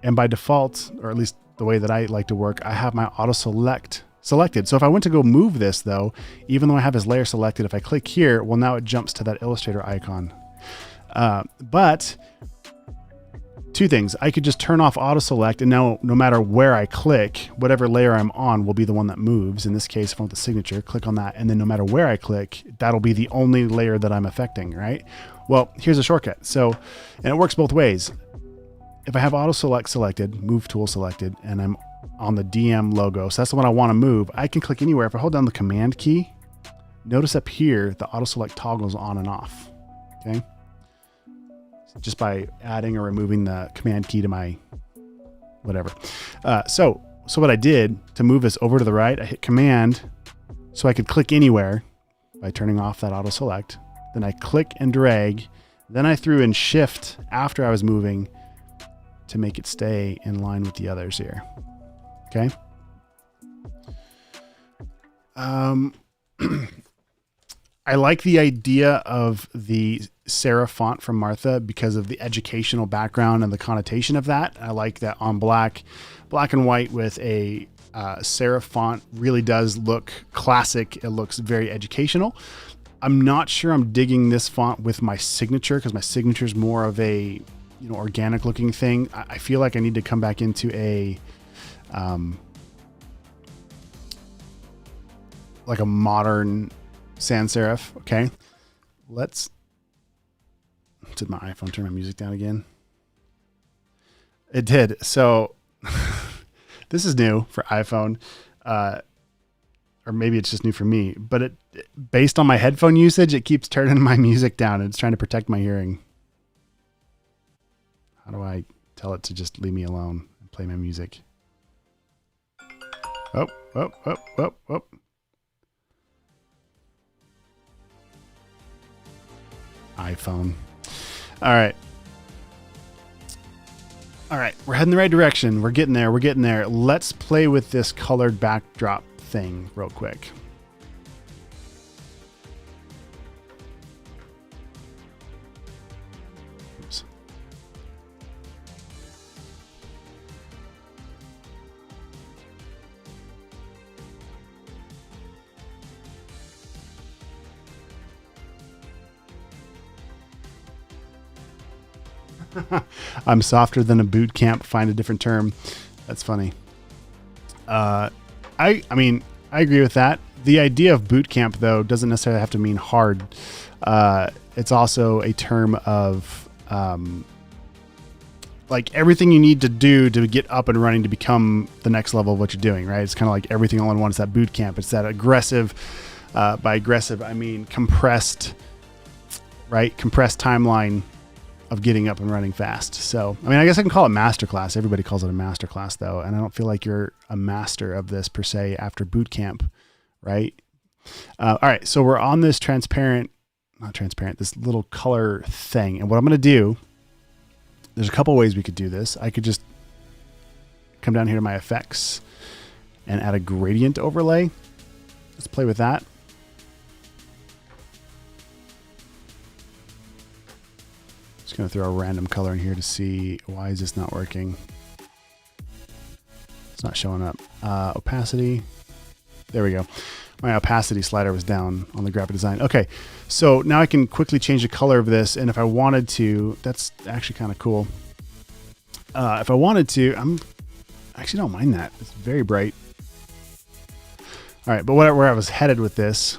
And by default, or at least the way that I like to work, I have my auto select selected. So if I went to go move this though, even though I have this layer selected, if I click here, well, now it jumps to that Illustrator icon. But 2 things, I could just turn off auto select, and now no matter where I click, whatever layer I'm on will be the one that moves. In this case, if I want the signature, click on that. And then no matter where I click, that'll be the only layer that I'm affecting, right? Well, here's a shortcut. So, and it works both ways. If I have auto select selected, move tool selected, and I'm on the DM logo, so that's the one I want to move, I can click anywhere. If I hold down the command key, notice up here, the auto select toggles on and off, okay? Just by adding or removing the command key to my whatever. So what I did to move this over to the right, I hit command so I could click anywhere by turning off that auto select. Then I click and drag. Then I threw in shift after I was moving to make it stay in line with the others here. Okay. I like the idea of the serif font from Martha because of the educational background and the connotation of that. I like that on black and white with a serif font really does look classic. It looks very educational. I'm not sure I'm digging this font with my signature because my signature is more of a, you know, organic looking thing. I feel like I need to come back into a like a modern sans serif. Okay, did my iPhone turn my music down again? It did. So this is new for iPhone, or maybe it's just new for me, but based on my headphone usage, it keeps turning my music down and it's trying to protect my hearing. How do I tell it to just leave me alone and play my music? Oh. iPhone. All right. We're heading the right direction. We're getting there. Let's play with this colored backdrop thing real quick. Oops. I'm softer than a boot camp. Find a different term. That's funny. I mean, I agree with that. The idea of boot camp, though, doesn't necessarily have to mean hard. It's also a term of like everything you need to do to get up and running to become the next level of what you're doing, right? It's kind of like everything all in one. It's that boot camp. It's that aggressive. By aggressive, I mean compressed, right? Compressed timeline of getting up and running fast. So, I mean, I guess I can call it masterclass. Everybody calls it a masterclass though. And I don't feel like you're a master of this per se after boot camp, right? All right. So we're on this this little color thing. And what I'm going to do, there's a couple ways we could do this. I could just come down here to my effects and add a gradient overlay. Let's play with that. Just going to throw a random color in here to see why is this not working. It's not showing up. Opacity. There we go. My opacity slider was down on the graphic design. Okay, so now I can quickly change the color of this, and if I wanted to, that's actually kind of cool. If I wanted to, I actually don't mind that. It's very bright. All right, but where I was headed with this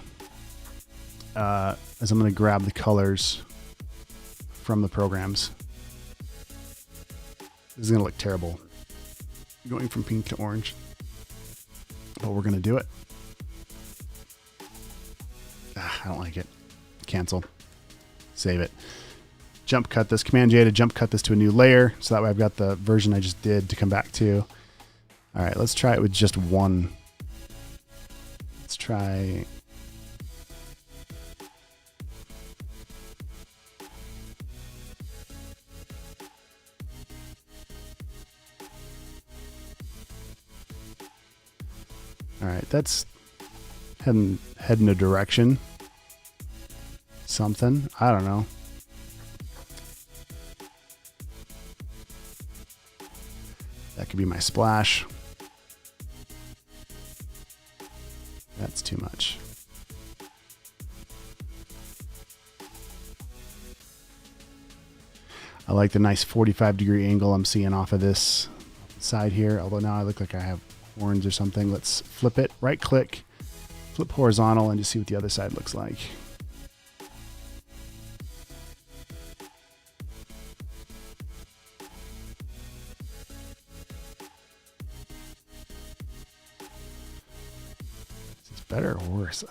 is I'm going to grab the colors from the programs. This is going to look terrible, going from pink to orange, but we're going to do it. I don't like it. Cancel. Save it. Jump cut this. Command J to jump cut this to a new layer, so that way I've got the version I just did to come back to. All right, let's try it with just one. Let's try. All right, that's heading a direction. Something. I don't know. That could be my splash. That's too much. I like the nice 45-degree angle I'm seeing off of this side here, although now I look like I have horns or something. Let's flip it, right click, flip horizontal, and just see what the other side looks like. Is this better or worse?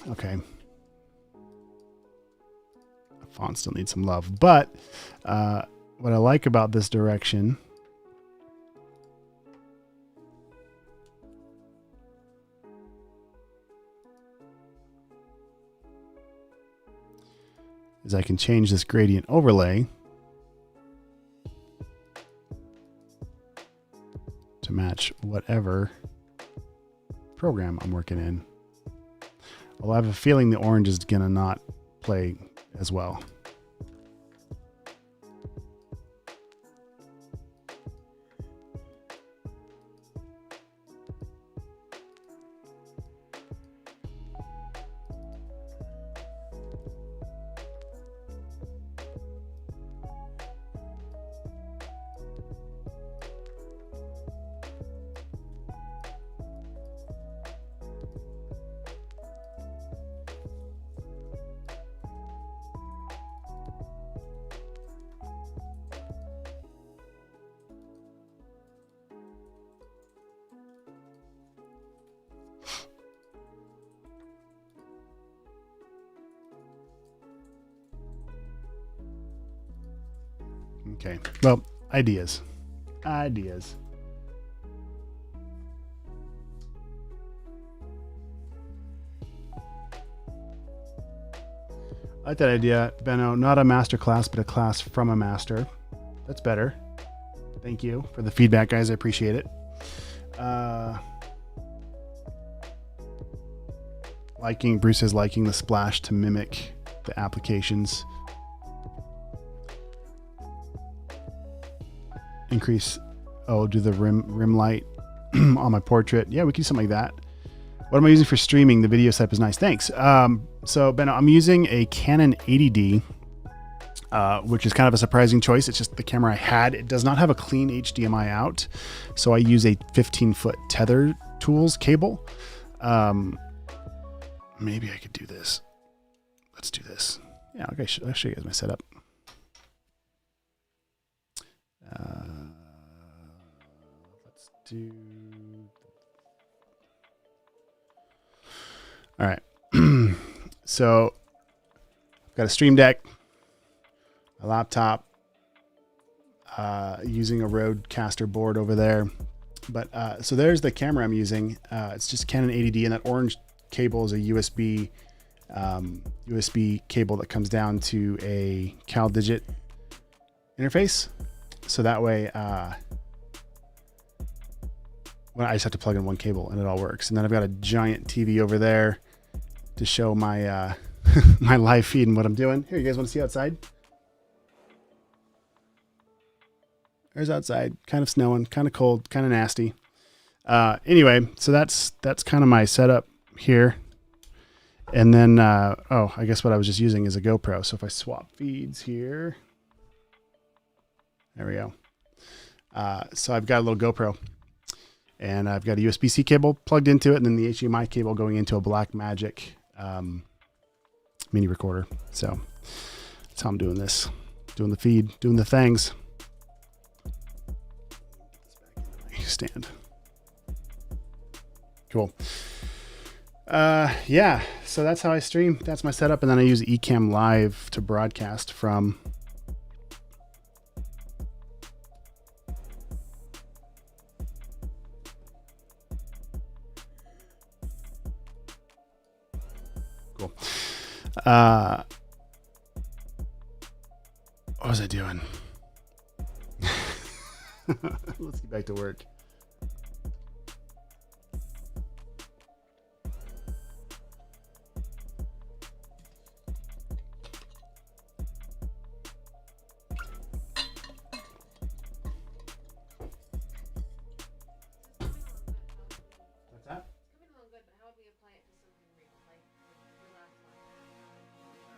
Okay. The font still needs some love, but what I like about this direction is I can change this gradient overlay to match whatever program I'm working in. Well, I have a feeling the orange is gonna not play as well. Okay, well, ideas. I like that idea, Benno. Not a master class, but a class from a master. That's better. Thank you for the feedback, guys. I appreciate it. Bruce is liking the splash to mimic the applications. Increase, do the rim light on my portrait. Yeah, we can do something like that. What am I using for streaming? The video setup is nice. Thanks. So Ben, I'm using a Canon 80D, which is kind of a surprising choice. It's just the camera I had. It does not have a clean HDMI out. So I use a 15-foot tether tools cable. Maybe I could do this. Let's do this. Yeah, okay, I'll show you guys my setup. Let's do. All right. So I've got a Stream Deck, a laptop, using a Rodecaster board over there. But so there's the camera I'm using. It's just Canon 80D, and that orange cable is a USB cable that comes down to a CalDigit interface. So that way, well, I just have to plug in one cable and it all works. And then I've got a giant TV over there to show my my live feed and what I'm doing. Here, you guys want to see outside? There's outside, kind of snowing, kind of cold, kind of nasty. Anyway, so that's kind of my setup here. And then, oh, I guess what I was just using is a GoPro. So if I swap feeds here, there we go. So I've got a little GoPro and I've got a USB-C cable plugged into it, and then the HDMI cable going into a Blackmagic mini recorder. So that's how I'm doing this, doing the feed, doing the things. Stand. Cool. Yeah, so that's how I stream. That's my setup. And then I use Ecamm Live to broadcast from. Cool. What was I doing? Let's get back to work.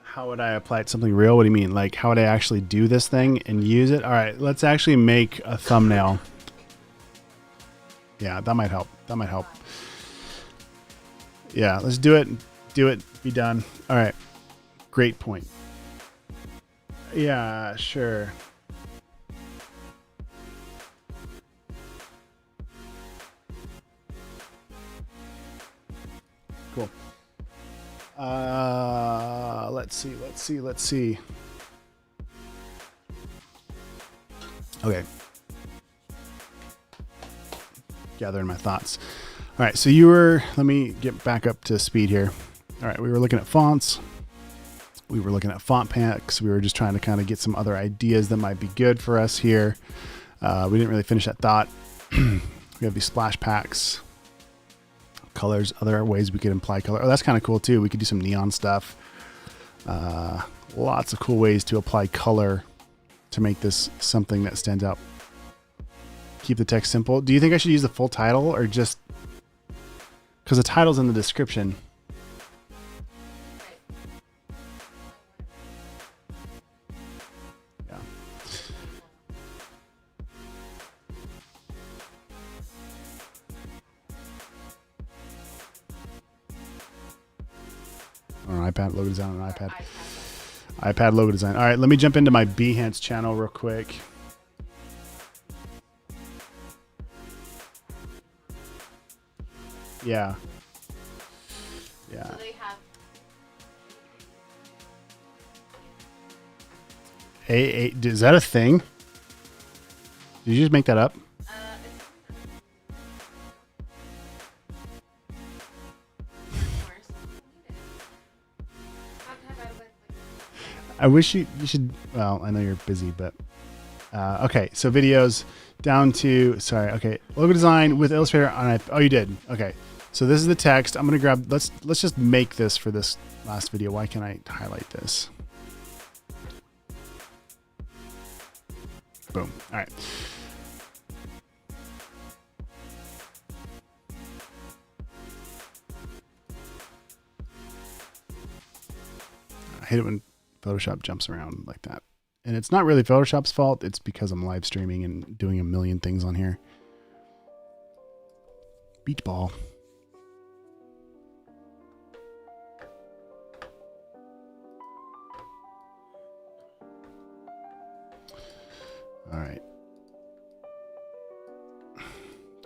How would I apply it to something real? What do you mean? Like, how would I actually do this thing and use it? All right, let's actually make a thumbnail. Yeah, that might help. That might help. Yeah, let's do it. Do it. Be done. All right. Great point. Yeah, sure. Cool. Let's see. Okay. Gathering my thoughts. All right, so let me get back up to speed here. All right, we were looking at fonts. We were looking at font packs. We were just trying to kind of get some other ideas that might be good for us here. We didn't really finish that thought. We have these splash packs. Colors, other ways we could apply color. Oh, that's kind of cool too. We could do some neon stuff. Lots of cool ways to apply color to make this something that stands out. Keep the text simple. Do you think I should use the full title or just because the title's in the description? Yeah. On an iPad, logo design on an iPad. iPad logo design. All right, let me jump into my Behance channel real quick. Yeah. Yeah. So they have is that a thing? Did you just make that up? I wish you should, well, I know you're busy, but, okay. So videos down to, sorry. Okay. Logo design with Illustrator on, oh, you did. Okay. So this is the text. I'm going to grab, let's just make this for this last video. Why can't I highlight this? Boom. All right. I hate it when Photoshop jumps around like that. And it's not really Photoshop's fault. It's because I'm live streaming and doing a million things on here. Beach ball. All right.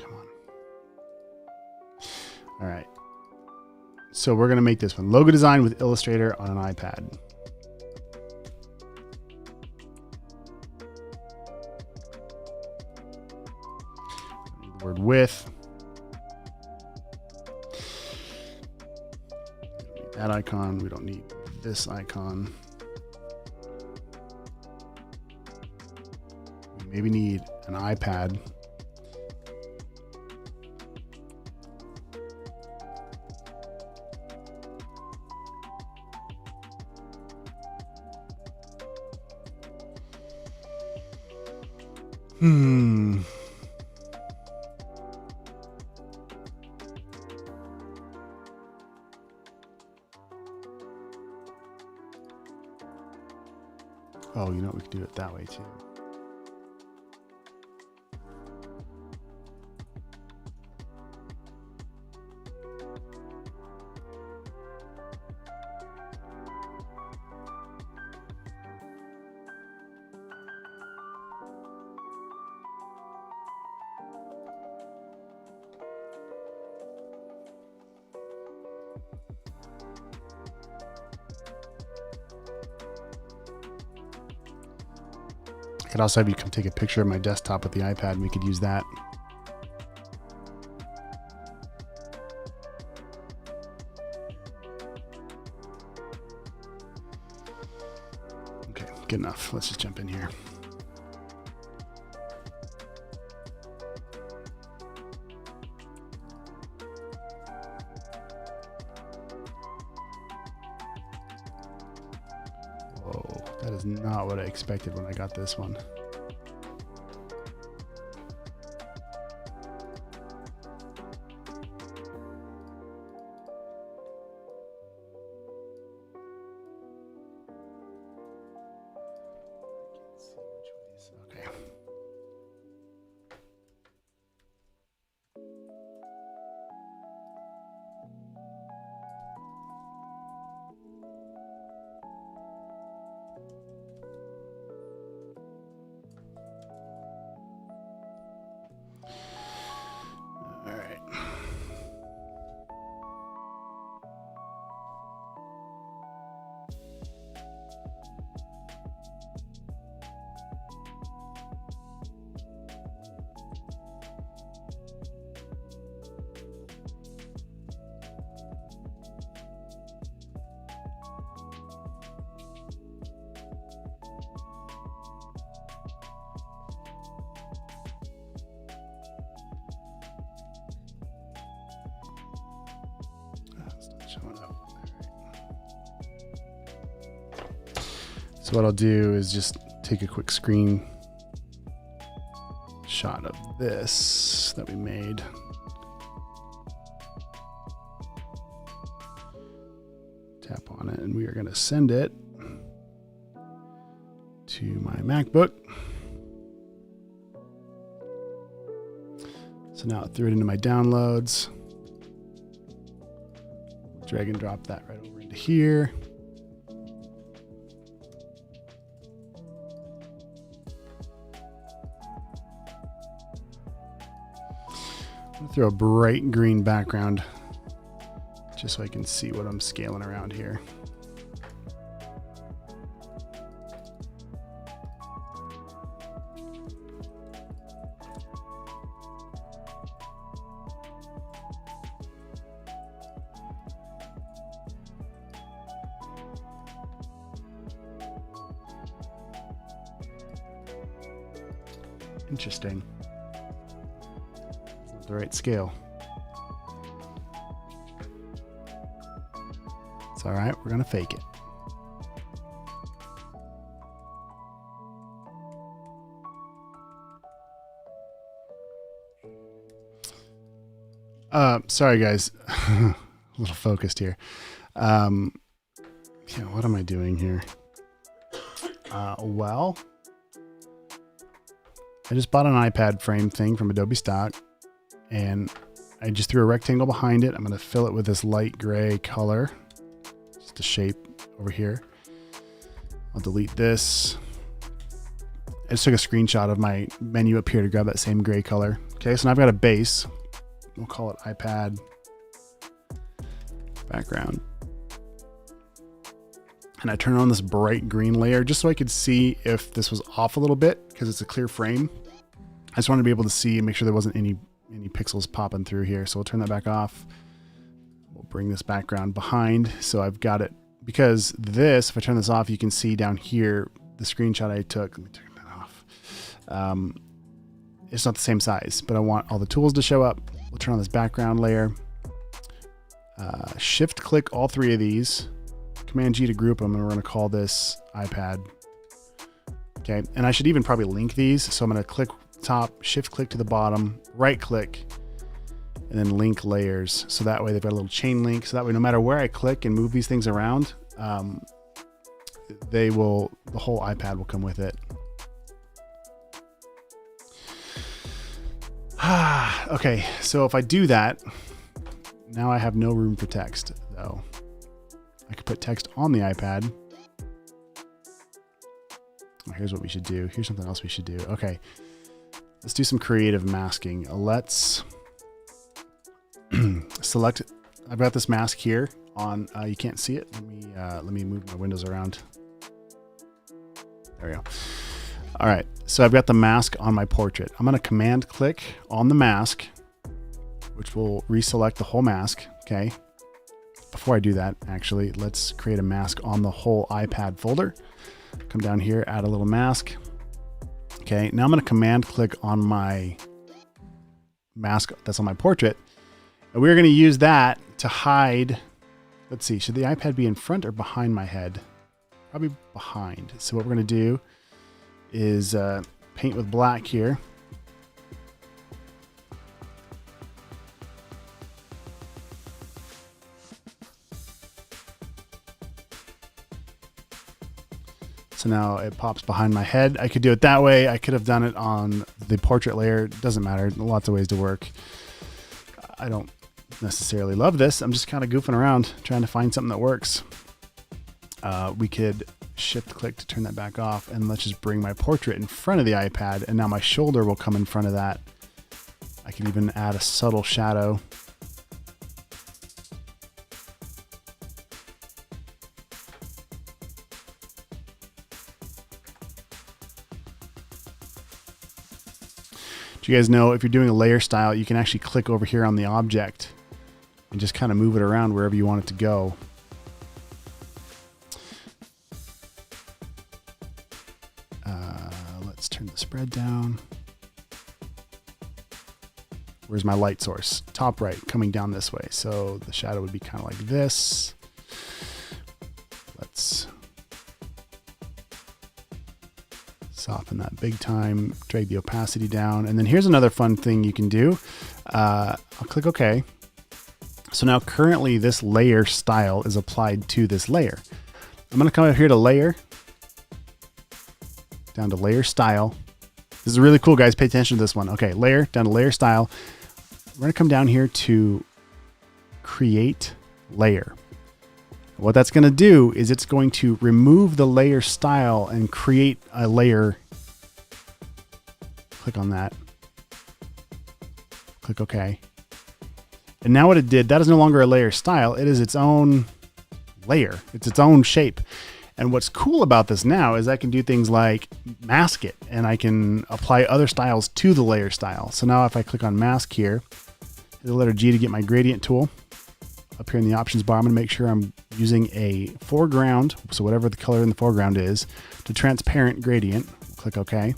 Come on. All right. So we're going to make this one. Logo design with Illustrator on an iPad. Word with. that icon. We don't need this icon. We maybe need an iPad. Oh, you know, we could do it that way too. I could also have you come take a picture of my desktop with the iPad and we could use that. Okay, good enough. Let's just jump in here. Whoa, that is not what I expected when I got this one. Okay. All right. Showing up. So what I'll do is just take a quick screen shot of this that we made. Tap on it and we are going to send it to my MacBook. So now I threw it into my downloads. Drag and drop that right over into here. I'm gonna throw a bright green background just so I can see what I'm scaling around here. Interesting. It's not the right scale. It's all right. We're going to fake it. Sorry, guys. A little focused here. Yeah, what am I doing here? Well, I just bought an iPad frame thing from Adobe stock and I just threw a rectangle behind it. I'm going to fill it with this light gray color, just a shape over here. I'll delete this. I just took a screenshot of my menu up here to grab that same gray color. Okay, so now I've got a base. We'll call it iPad background. And I turn on this bright green layer just so I could see if this was off a little bit because it's a clear frame. I just wanted to be able to see and make sure there wasn't any pixels popping through here. So we'll turn that back off. We'll bring this background behind. So I've got it, because this, if I turn this off, you can see down here, the screenshot I took. Let me turn that off. It's not the same size, but I want all the tools to show up. We'll turn on this background layer. Shift click all three of these. Command G to group them, and we're going to call this iPad. Okay, and I should even probably link these. So I'm going to click top, shift click to the bottom, right click, and then link layers. So that way they've got a little chain link. So that way, no matter where I click and move these things around, the whole iPad will come with it. Okay, so if I do that, now I have no room for text, though. I could put text on the iPad. Oh, here's what we should do. Here's something else we should do. Okay, let's do some creative masking. Let's select. I've got this mask here on. You can't see it. Let me move my windows around. There we go. All right, so I've got the mask on my portrait. I'm going to command click on the mask, which will reselect the whole mask. Okay. Before I do that, actually, let's create a mask on the whole iPad folder. Come down here, add a little mask. Okay, now I'm going to command click on my mask that's on my portrait. And we're going to use that to hide. Let's see, should the iPad be in front or behind my head? Probably behind. So what we're going to do is paint with black here. So now it pops behind my head. I could do it that way. I could have done it on the portrait layer. It doesn't matter. Lots of ways to work. I don't necessarily love this. I'm just kind of goofing around trying to find something that works. We could shift click to turn that back off, and let's just bring my portrait in front of the iPad, and now my shoulder will come in front of that. I can even add a subtle shadow. Do you guys know if you're doing a layer style, you can actually click over here on the object and just kind of move it around wherever you want it to go. Let's turn the spread down. Where's my light source? Top right, coming down this way. So the shadow would be kind of like this. Let's soften that big time, drag the opacity down. And then here's another fun thing you can do. I'll click OK. So now currently this layer style is applied to this layer. I'm going to come over here to layer, down to layer style. This is really cool, guys. Pay attention to this one. Okay, layer, down to layer style. We're going to come down here to create layer. What that's going to do is it's going to remove the layer style and create a layer. Click on that. Click OK. And now what it did, that is no longer a layer style. It is its own layer. It's its own shape. And what's cool about this now is I can do things like mask it, and I can apply other styles to the layer style. So now if I click on mask here, hit the letter G to get my gradient tool. Up here in the options bar, I'm going to make sure I'm using a foreground, so whatever the color in the foreground is, to transparent gradient. Click OK.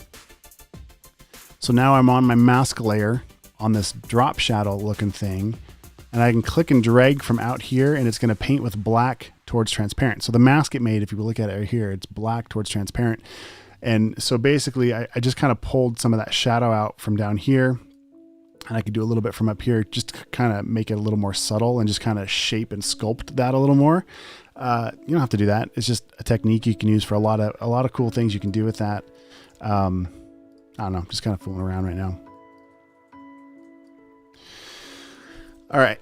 So now I'm on my mask layer on this drop shadow looking thing, and I can click and drag from out here, and it's going to paint with black towards transparent. So the mask it made, if you look at it right here, it's black towards transparent. And so basically I just kind of pulled some of that shadow out from down here, and I could do a little bit from up here, just to kind of make it a little more subtle and just kind of shape and sculpt that a little more. You don't have to do that. It's just a technique you can use for a lot of cool things you can do with that. I don't know, just kind of fooling around right now. All right,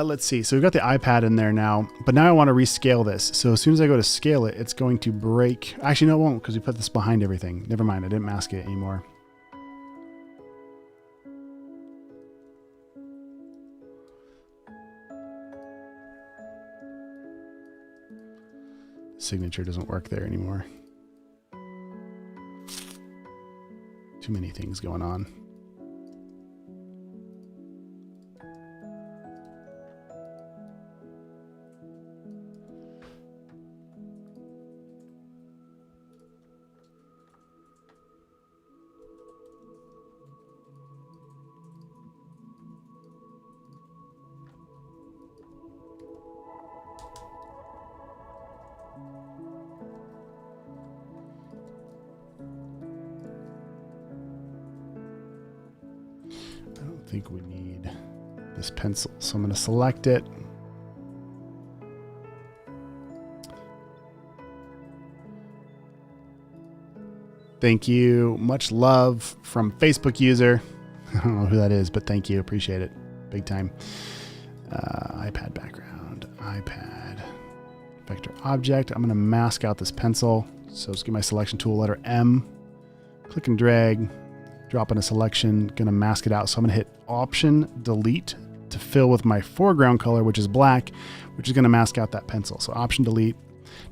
let's see. So we've got the iPad in there now, but now I want to rescale this. So as soon as I go to scale it, it's going to break. Actually, no, it won't, because we put this behind everything. Never mind, I didn't mask it anymore. Signature doesn't work there anymore. Too many things going on. think we need this pencil. So I'm going to select it. Thank you. Much love from Facebook user. I don't know who that is, but thank you. Appreciate it. Big time. iPad background, iPad, vector object. I'm going to mask out this pencil. So let's get my selection tool, letter M, click and drag, drop in a selection, going to mask it out. So I'm going to hit Option Delete to fill with my foreground color, which is black, which is going to mask out that pencil. So Option Delete.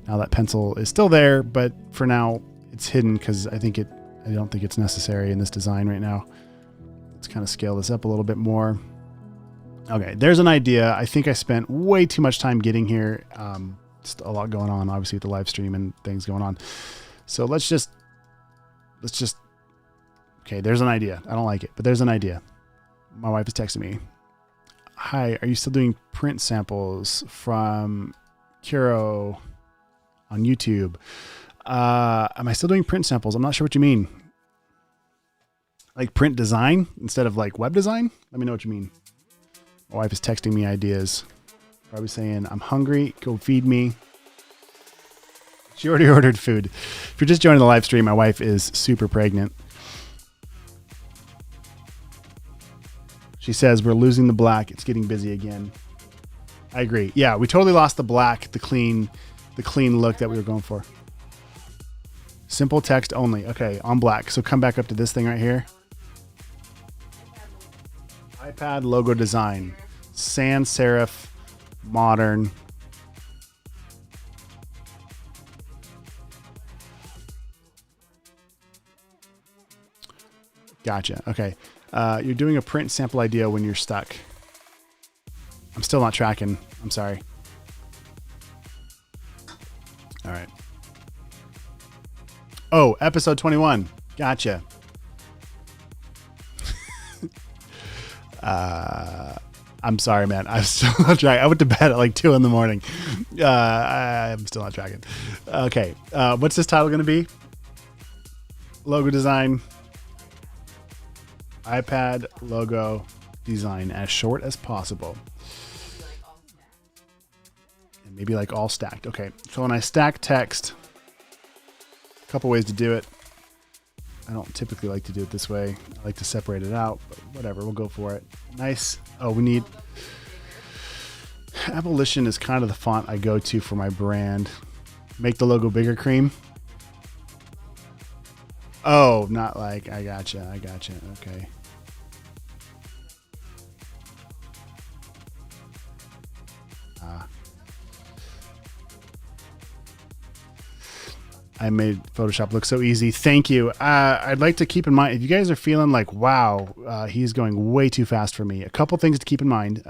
Now that pencil is still there, but for now it's hidden because I don't think it's necessary in this design right now. Let's kind of scale this up a little bit more. Okay, there's an idea. I think I spent way too much time getting here. Just a lot going on, obviously, with the live stream and things going on. So let's just, okay, there's an idea. I don't like it, but there's an idea. My wife is texting me. Hi, are you still doing print samples from Kuro on YouTube? Am I still doing print samples? I'm not sure what you mean. Like print design instead of like web design? Let me know what you mean. My wife is texting me ideas. Probably saying, I'm hungry, go feed me. She already ordered food. If you're just joining the live stream, my wife is super pregnant. She says, we're losing the black. It's getting busy again. I agree. Yeah, we totally lost the black, the clean look that we were going for. Simple text only. Okay, on black. So come back up to this thing right here. iPad logo design. Sans serif, modern. Gotcha. Okay. You're doing a print sample idea when you're stuck. I'm still not tracking. I'm sorry. All right. Oh, episode 21. Gotcha. I'm sorry, man. I'm still not tracking. I went to bed at like 2 a.m. I'm still not tracking. Okay. What's this title going to be? Logo design. iPad logo design as short as possible. And maybe like all stacked. Okay. So when I stack text, a couple ways to do it. I don't typically like to do it this way. I like to separate it out, but whatever, we'll go for it. Nice. Oh, we need Abolition is kind of the font I go to for my brand. Make the logo bigger, cream. Oh, not like, I gotcha. Okay. I made Photoshop look so easy. Thank you. I'd like to keep in mind, if you guys are feeling like, wow, he's going way too fast for me, a couple things to keep in mind.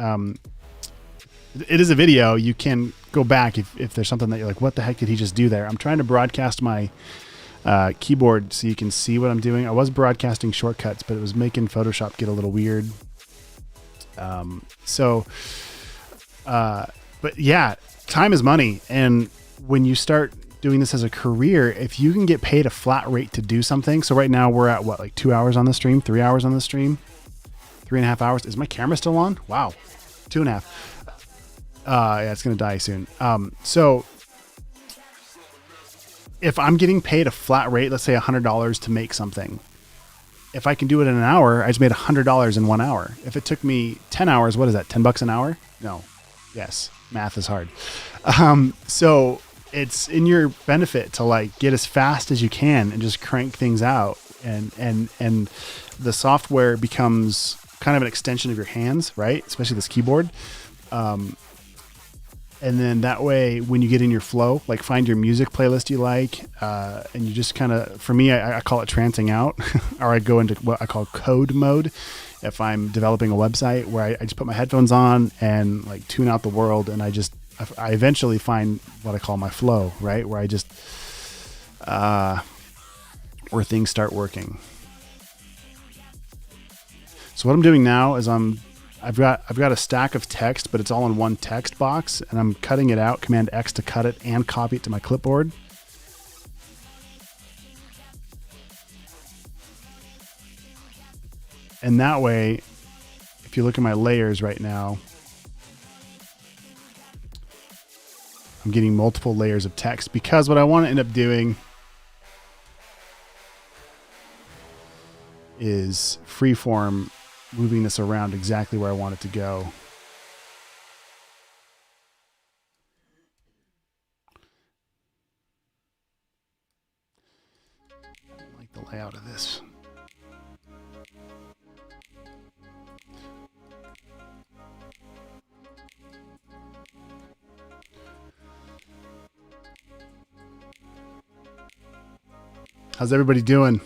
It is a video. You can go back if there's something that you're like, what the heck did he just do there? I'm trying to broadcast my keyboard so you can see what I'm doing. I was broadcasting shortcuts, but it was making Photoshop get a little weird. But yeah, time is money. And when you start doing this as a career, if you can get paid a flat rate to do something. So right now we're at what, like 2 hours on the stream, 3 hours on the stream, 3.5 hours. Is my camera still on? Wow. 2.5. Yeah, it's going to die soon. So if I'm getting paid a flat rate, let's say $100 to make something, if I can do it in an hour, I just made $100 in 1 hour. If it took me 10 hours, what is that? $10 an hour? No. Yes. Math is hard. So it's in your benefit to like get as fast as you can and just crank things out. And the software becomes kind of an extension of your hands, right? Especially this keyboard. And then that way, when you get in your flow, like find your music playlist you like, and you just kind of, for me, I call it trancing out, or I go into what I call code mode. If I'm developing a website where I just put my headphones on and like tune out the world, and I eventually find what I call my flow, right? Where I just, where things start working. So what I'm doing now is I've got a stack of text, but it's all in one text box, and I'm cutting it out, Command X to cut it and copy it to my clipboard. And that way if you look at my layers right now, I'm getting multiple layers of text because what I want to end up doing is freeform, moving this around exactly where I want it to go. I don't like the layout of this. How's everybody doing?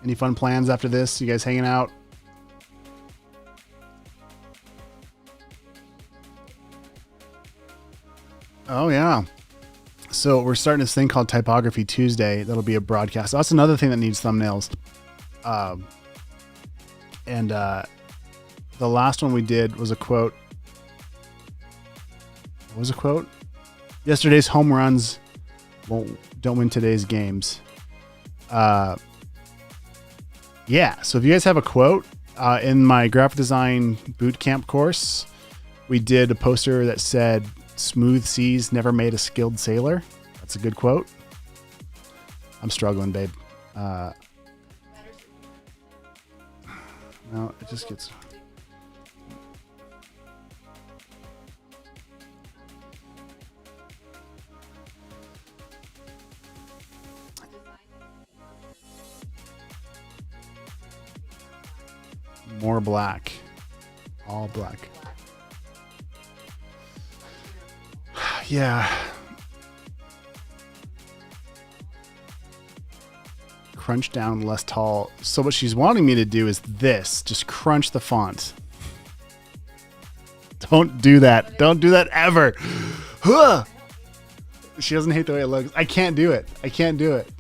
Any fun plans after this? You guys hanging out? Oh, yeah. So we're starting this thing called Typography Tuesday. That'll be a broadcast. That's another thing that needs thumbnails. The last one we did was a quote. What was a quote? Yesterday's home runs don't win today's games. Yeah. So if you guys have a quote, in my graphic design bootcamp course, we did a poster that said, "Smooth seas never made a skilled sailor." That's a good quote. I'm struggling, babe. No, it just gets... More black. All black. Yeah. Crunch down less tall. So what she's wanting me to do is this. Just crunch the font. Don't do that. Don't do that ever. She doesn't hate the way it looks. I can't do it. I can't do it.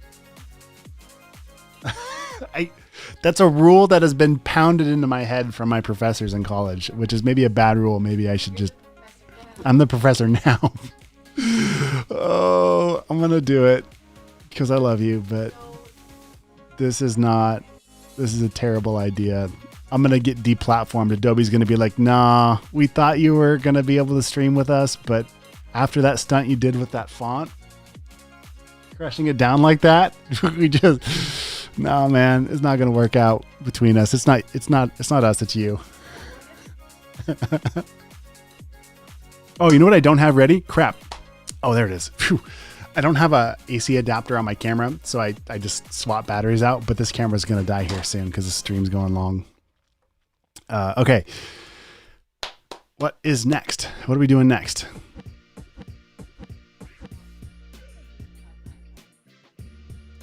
That's a rule that has been pounded into my head from my professors in college, which is maybe a bad rule. Maybe I should just... I'm the professor now. Oh, I'm going to do it because I love you, but this is a terrible idea. I'm going to get deplatformed. Adobe's going to be like, nah, we thought you were going to be able to stream with us, but after that stunt you did with that font, crushing it down like that, we just... No, man, it's not going to work out between us. It's not us, it's you. Oh, you know what I don't have ready? Crap. Oh, there it is. Phew. I don't have a AC adapter on my camera, so I just swap batteries out, but this camera's going to die here soon because the stream's going long. Okay. What is next? What are we doing next?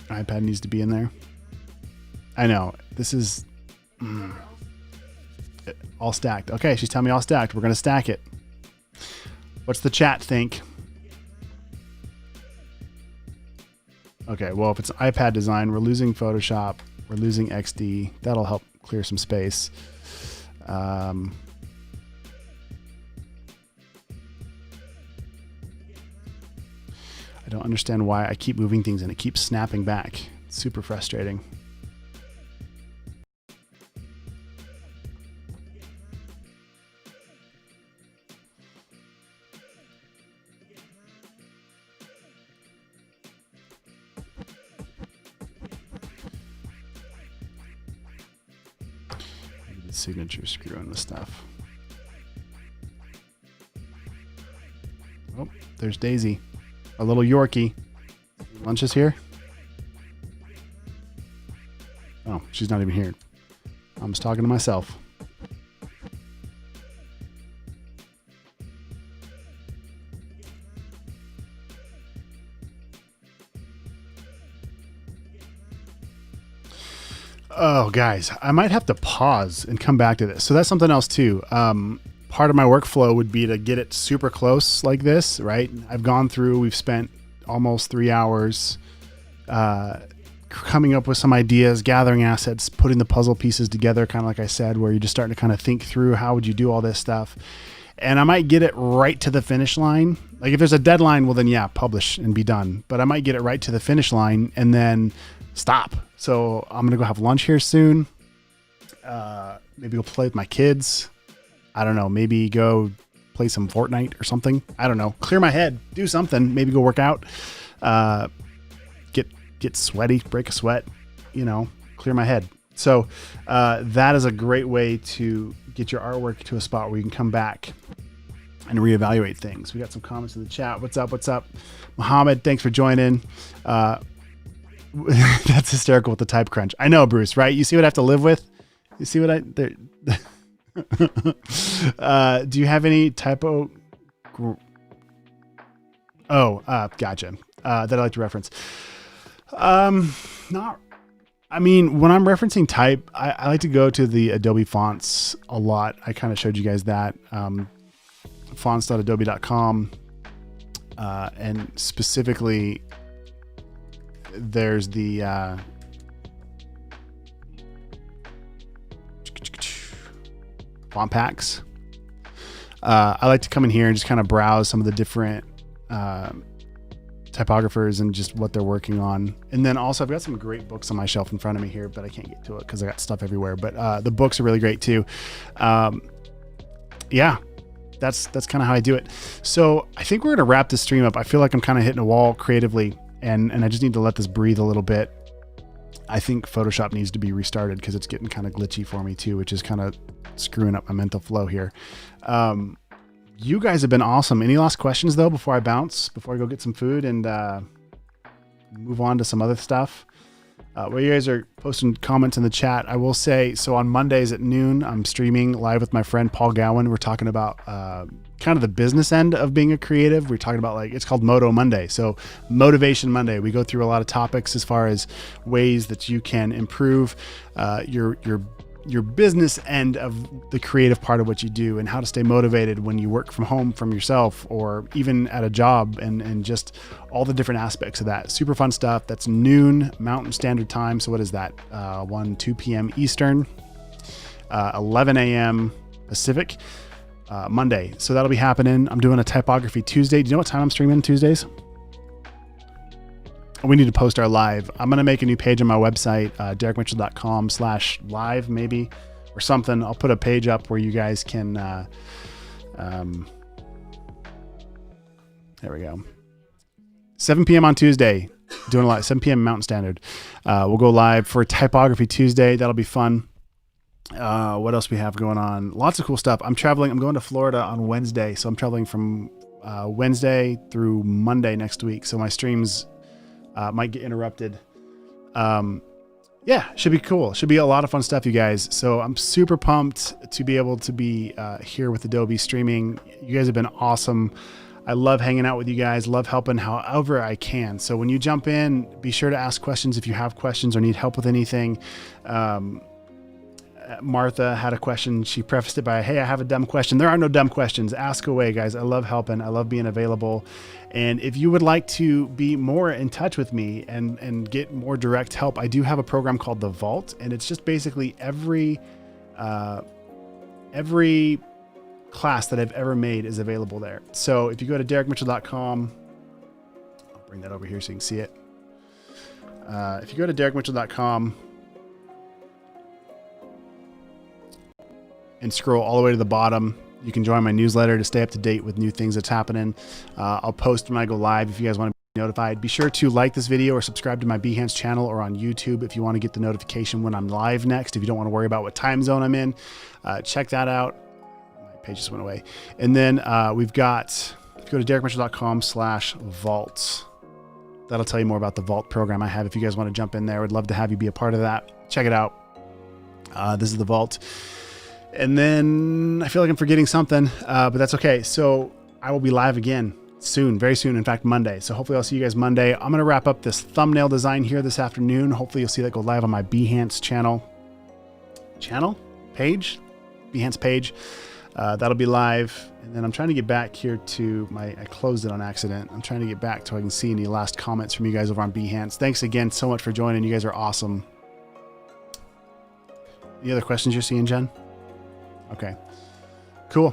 iPad needs to be in there. I know. This is all stacked. Okay, she's telling me all stacked. We're going to stack it. What's the chat think? Okay, well, if it's iPad design, we're losing Photoshop. We're losing XD. That'll help clear some space. I don't understand why I keep moving things and it keeps snapping back. It's super frustrating. Signature screwing with stuff. Oh, there's Daisy, a little Yorkie. Lunch is here. Oh, she's not even here. I'm just talking to myself. Oh, guys, I might have to pause and come back to this. So that's something else too. Part of my workflow would be to get it super close like this, right? We've spent almost 3 hours coming up with some ideas, gathering assets, putting the puzzle pieces together, kind of like I said, where you're just starting to kind of think through how would you do all this stuff. And I might get it right to the finish line. Like if there's a deadline, well then yeah, publish and be done. But I might get it right to the finish line and then stop. So I'm going to go have lunch here soon. maybe go play with my kids. I don't know. Maybe go play some Fortnite or something. I don't know. Clear my head. Do something. Maybe go work out. Get sweaty. Break a sweat. Clear my head. So that is a great way to get your artwork to a spot where you can come back and reevaluate things. We got some comments in the chat. What's up? What's up? Mohammed, thanks for joining. That's hysterical with the type crunch. I know, Bruce, right? You see what I have to live with? You see what do you have any typo? Gotcha. That I like to reference. Not, I mean, when I'm referencing type, I like to go to the Adobe fonts a lot. I kind of showed you guys that. Fonts.adobe.com. And specifically, there's the font packs. I like to come in here and just kind of browse some of the different typographers and just what they're working on. And then also I've got some great books on my shelf in front of me here, but I can't get to it because I got stuff everywhere. But the books are really great too. Yeah, that's kind of how I do it. So I think we're going to wrap this stream up. I feel like I'm kind of hitting a wall creatively, and I just need to let this breathe a little bit. I think Photoshop needs to be restarted because it's getting kind of glitchy for me too, which is kind of screwing up my mental flow here. You guys have been awesome. Any last questions though, before I bounce, before I go get some food and move on to some other stuff? While you guys are posting comments in the chat, I will say, so on Mondays at noon, I'm streaming live with my friend Paul Gowan. We're talking about kind of the business end of being a creative. We're talking about it's called Moto Monday. So Motivation Monday. We go through a lot of topics as far as ways that you can improve your business end of the creative part of what you do, and how to stay motivated when you work from home from yourself, or even at a job, and just all the different aspects of that. Super fun stuff. That's noon Mountain Standard Time. So what is that? 2 p.m. Eastern, 11 a.m. Pacific, Monday. So that'll be happening. I'm doing a typography Tuesday. Do you know what time I'm streaming Tuesdays? We need to post our live. I'm going to make a new page on my website, derrickmitchell.com/live maybe, or something. I'll put a page up where you guys can, there we go. 7 p.m. on Tuesday, doing a lot, 7 p.m. Mountain Standard. We'll go live for Typography Tuesday. That'll be fun. What else we have going on? Lots of cool stuff. I'm going to Florida on Wednesday. So I'm traveling from Wednesday through Monday next week. So my streams might get interrupted. Yeah, should be cool. Should be a lot of fun stuff, you guys. So I'm super pumped to be able to be here with Adobe streaming. You guys have been awesome. I love hanging out with you guys, love helping however I can. So when you jump in, be sure to ask questions if you have questions or need help with anything. Martha had a question. She prefaced it by, hey, I have a dumb question. There are no dumb questions. Ask away, guys. I love helping. I love being available. And if you would like to be more in touch with me and get more direct help, I do have a program called The Vault. And it's just basically every class that I've ever made is available there. So if you go to derrickmitchell.com, I'll bring that over here so you can see it. If you go to derrickmitchell.com, and scroll all the way to the bottom, you can join my newsletter to stay up to date with new things that's happening. I'll post when I go live if you guys want to be notified. Be sure to like this video or subscribe to my Behance channel or on YouTube if you want to get the notification when I'm live next. If you don't want to worry about what time zone I'm in, check that out. My page just went away. And then we've got, if you go to derrickmitchell.com/vault, that'll tell you more about the Vault program I have. If you guys want to jump in there, I'd love to have you be a part of that. Check it out. This is the Vault. And then I feel like I'm forgetting something, but that's okay. So I will be live again soon, very soon. In fact, Monday. So hopefully I'll see you guys Monday. I'm going to wrap up this thumbnail design here this afternoon. Hopefully you'll see that go live on my Behance page. That'll be live. And then I'm trying to get back here to I closed it on accident. I'm trying to get back so I can see any last comments from you guys over on Behance. Thanks again so much for joining. You guys are awesome. Any other questions you're seeing, Jen? Okay, cool.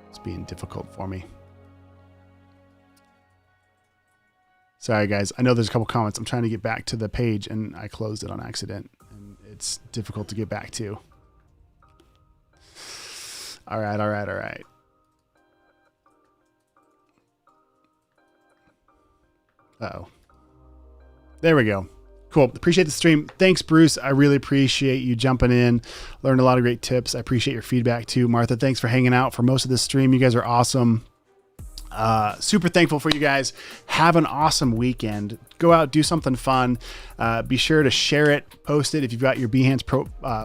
It's being difficult for me. Sorry, guys. I know there's a couple comments. I'm trying to get back to the page, and I closed it on accident. And it's difficult to get back to. All right. Uh-oh. There we go. Cool. Appreciate the stream. Thanks, Bruce. I really appreciate you jumping in. Learned a lot of great tips. I appreciate your feedback too. Martha, thanks for hanging out for most of this stream. You guys are awesome. Super thankful for you guys. Have an awesome weekend. Go out, do something fun. Be sure to share it, post it. If you've got your Behance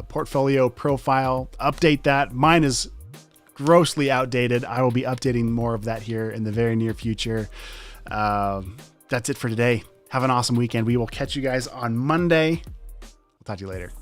portfolio profile, update that. Mine is grossly outdated. I will be updating more of that here in the very near future. That's it for today. Have an awesome weekend. We will catch you guys on Monday. We'll talk to you later.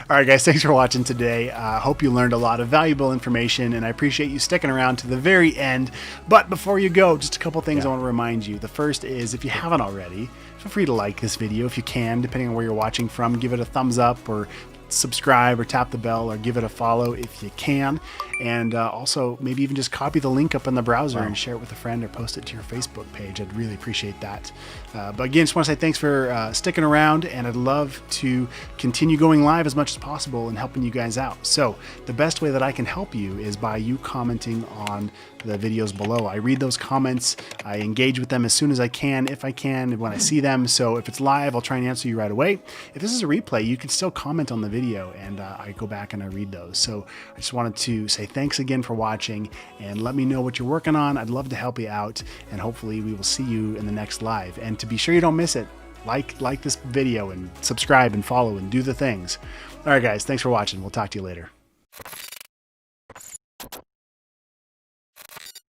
All right, guys, thanks for watching today. Hope you learned a lot of valuable information, and I appreciate you sticking around to the very end. But before you go, just a couple things I want to remind you. The first is, if you haven't already, feel free to like this video if you can, depending on where you're watching from. Give it a thumbs up, or subscribe, or tap the bell, or give it a follow if you can. And also maybe even just copy the link up in the browser and share it with a friend, or post it to your Facebook page. I'd really appreciate that. But again, just want to say thanks for sticking around, and I'd love to continue going live as much as possible and helping you guys out. So the best way that I can help you is by you commenting on the videos below. I read those comments. I engage with them as soon as I can, if I can, when I see them. So if it's live, I'll try and answer you right away. If this is a replay, you can still comment on the video, and I go back and I read those. So I just wanted to say thanks again for watching, and let me know what you're working on. I'd love to help you out, and hopefully we will see you in the next live. And to be sure you don't miss it, like this video and subscribe and follow and do the things. All right, guys, thanks for watching. We'll talk to you later.